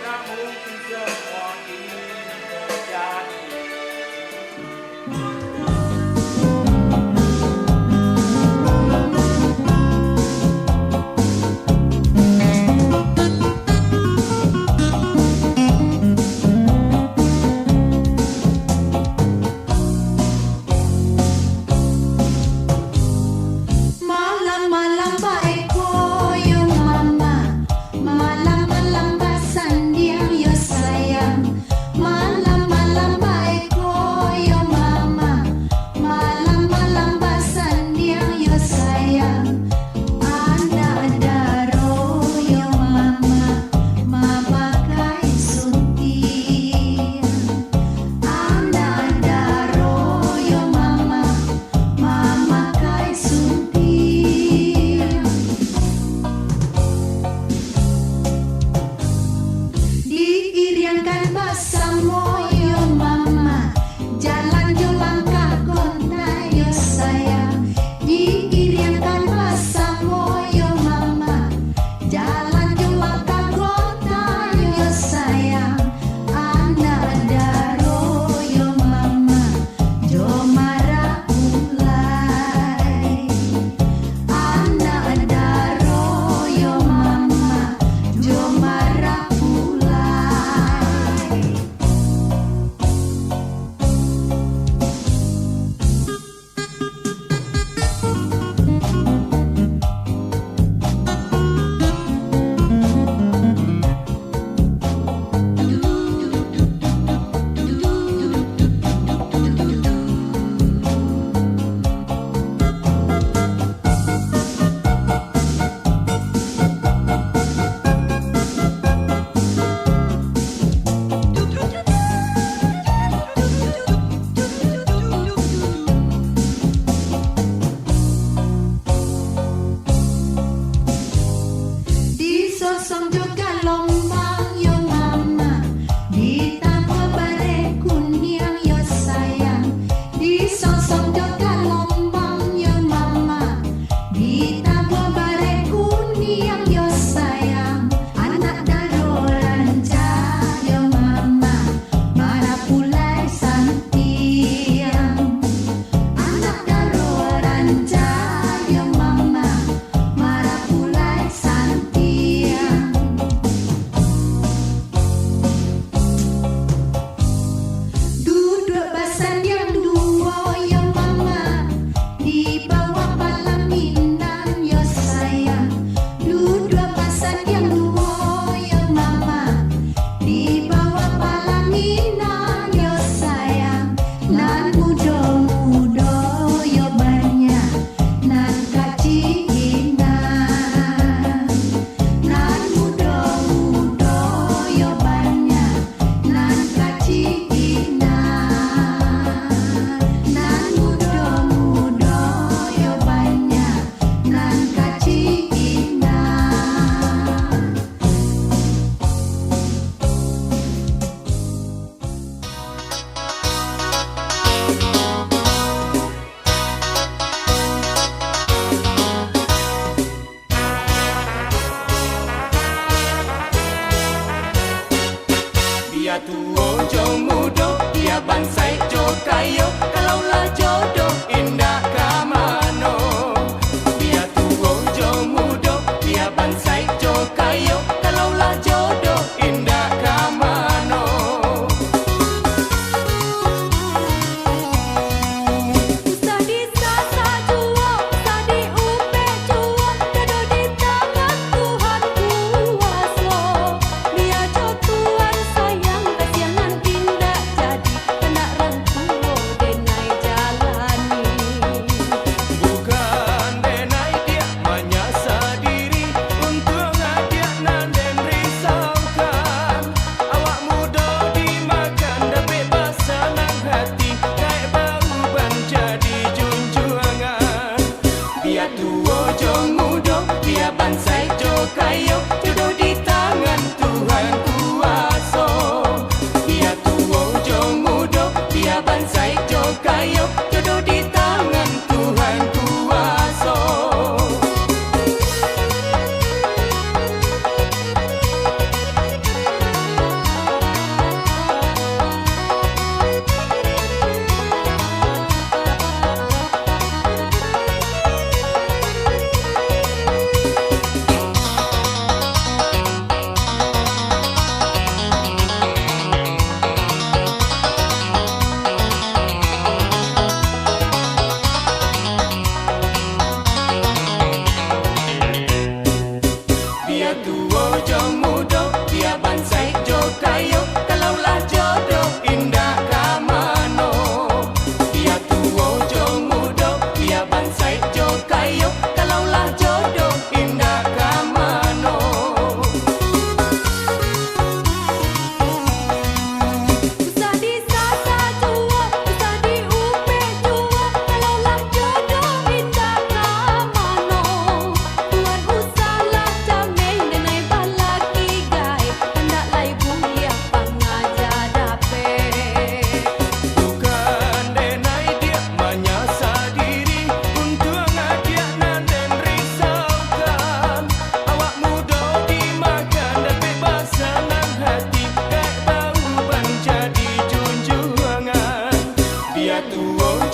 tak mungkin semua ini terjadi. Malam-malam baik koyo mama, malam-malam basandiang yo sayang, malam-malam baik koyo mama,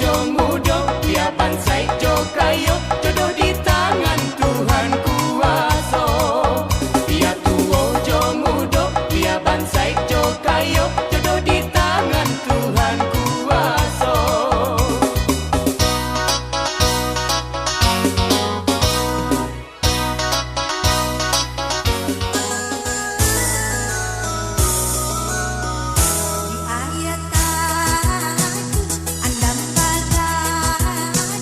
jo mudo, biar bansai jo kayo, jodoh di tangan Tuhan kuasa. Biar tua jo mudo, biar bansai jo kayo, jodoh di tangan Tuhan kuasa. Di akhir tahun andam bagai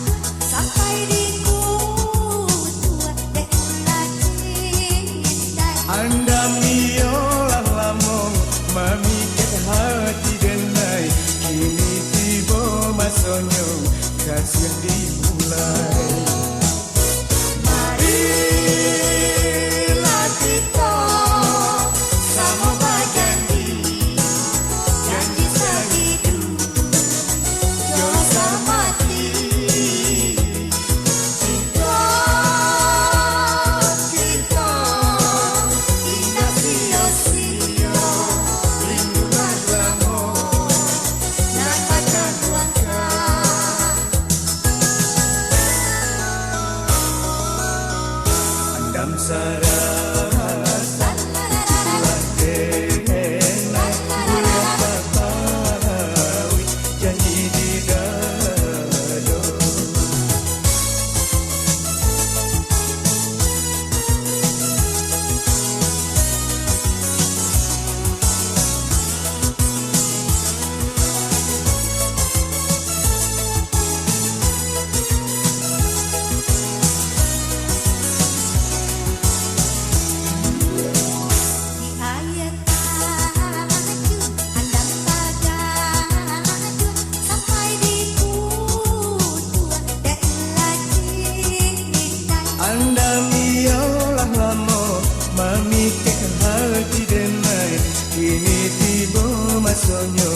sampai di kutua dek lagi dai. Anda miolah lamo memikat hati denai, kini tiba masanya kasih dimulai. Marilah kita sama berjanji, janji sehidup dosa mati. Cinta kita tidak sia-sia, rindulah kamu nak kacang langkah. Andam saras denai, boleh papawi janji di dado. Di akhir tahun andam bagai sampai di kutua dek lagi dai. Anda miolah lamo memikat hati denai, kini tiba masanya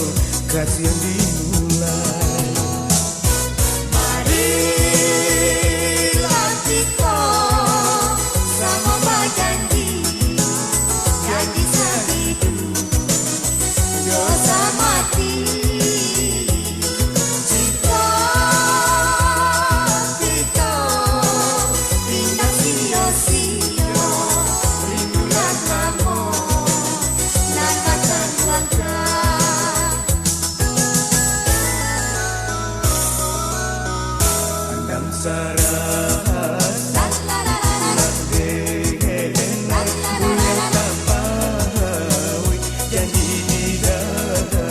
kasih dimulai. Marilah kita sama berjanji, janji sehidup dosa mati. Cinta kita tidak sia-sia, rindulah kamu nak kacang langkah. Andam saras denai, boleh papawi janji di dado.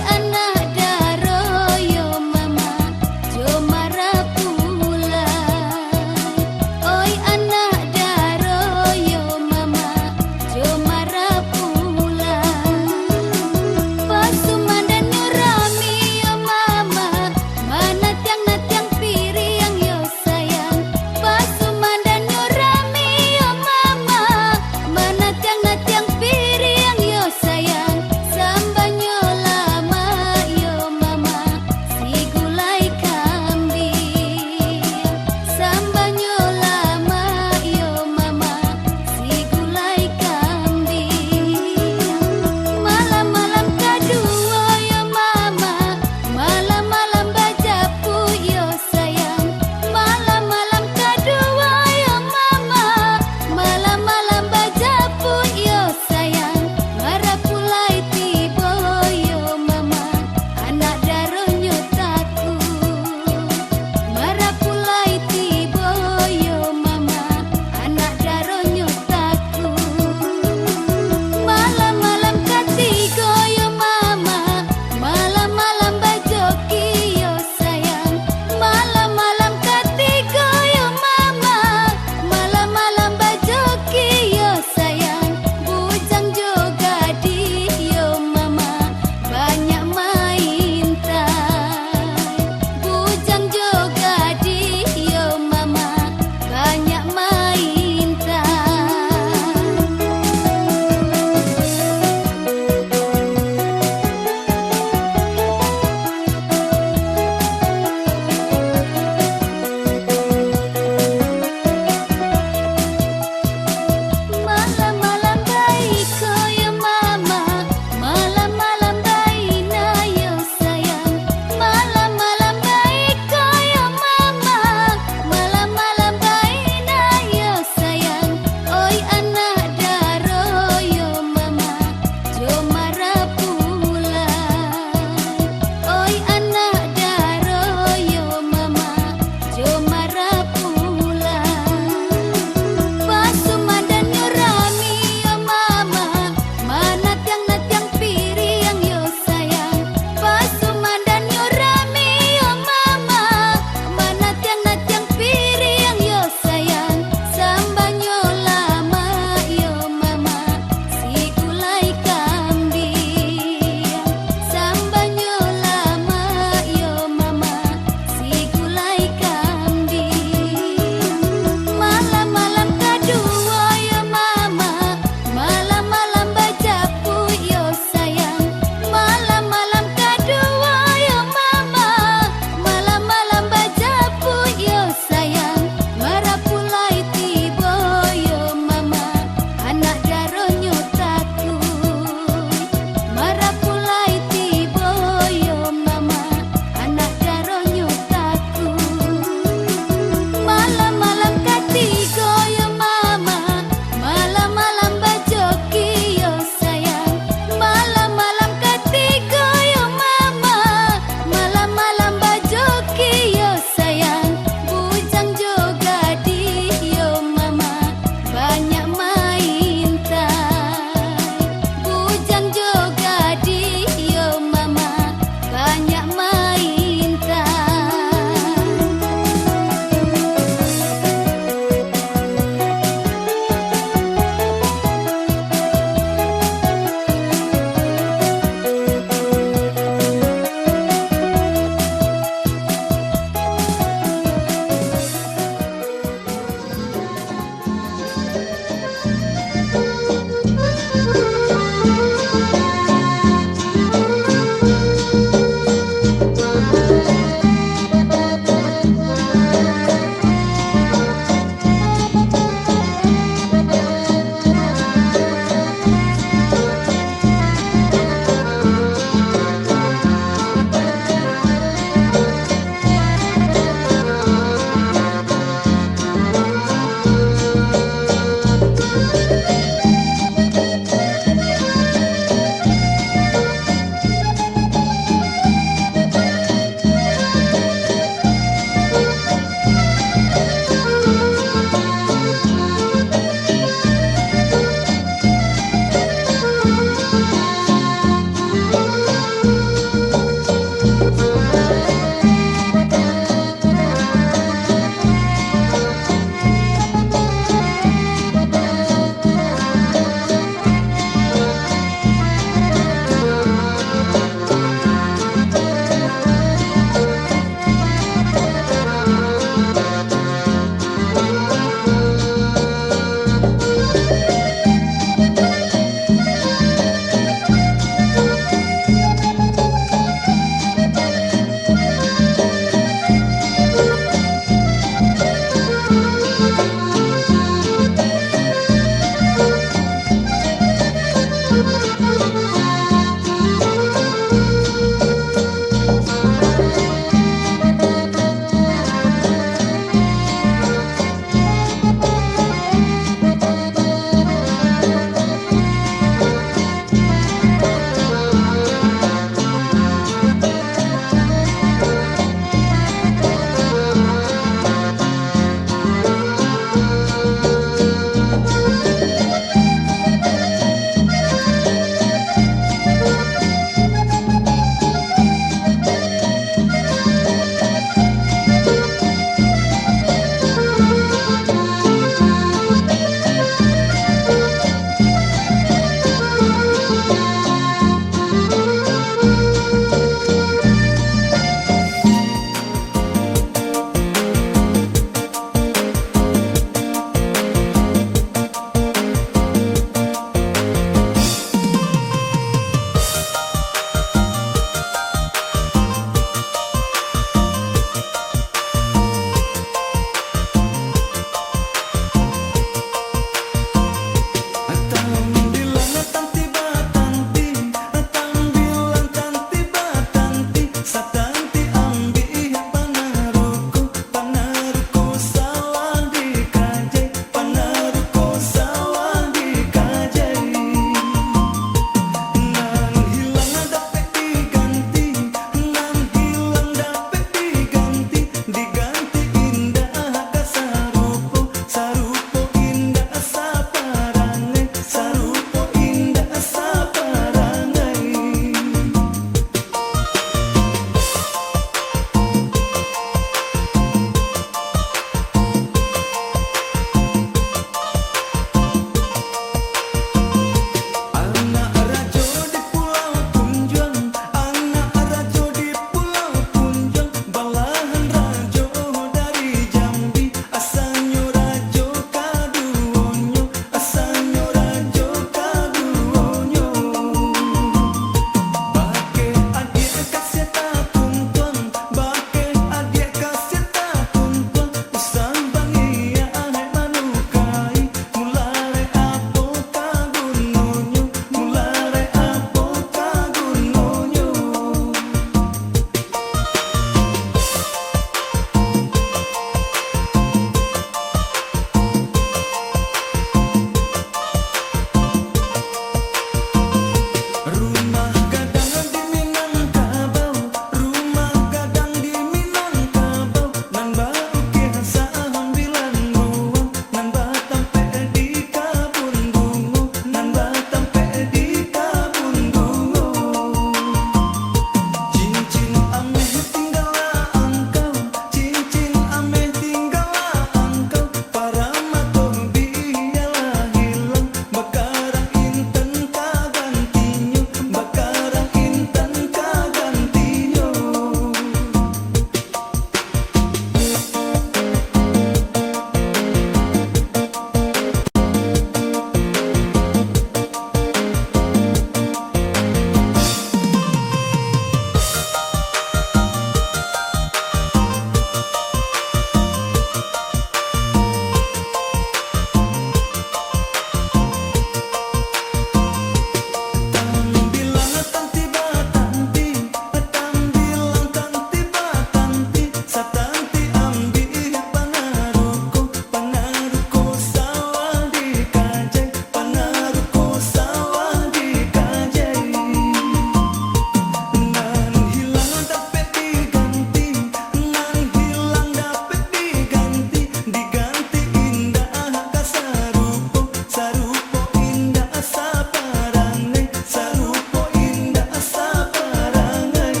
sarupo indah saparangai, sarupo indah saparangai.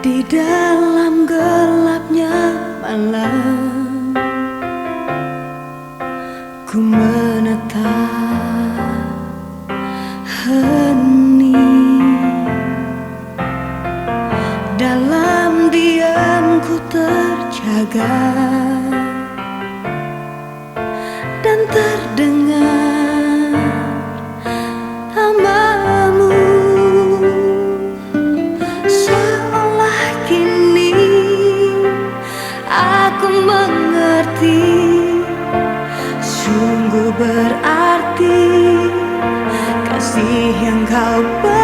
Di dalam gelapnya malam, ku menatap hening. Dalam diam ku terjaga dan terdengar namamu. Seolah kini aku mengerti, sungguh berarti kasih yang kau beri.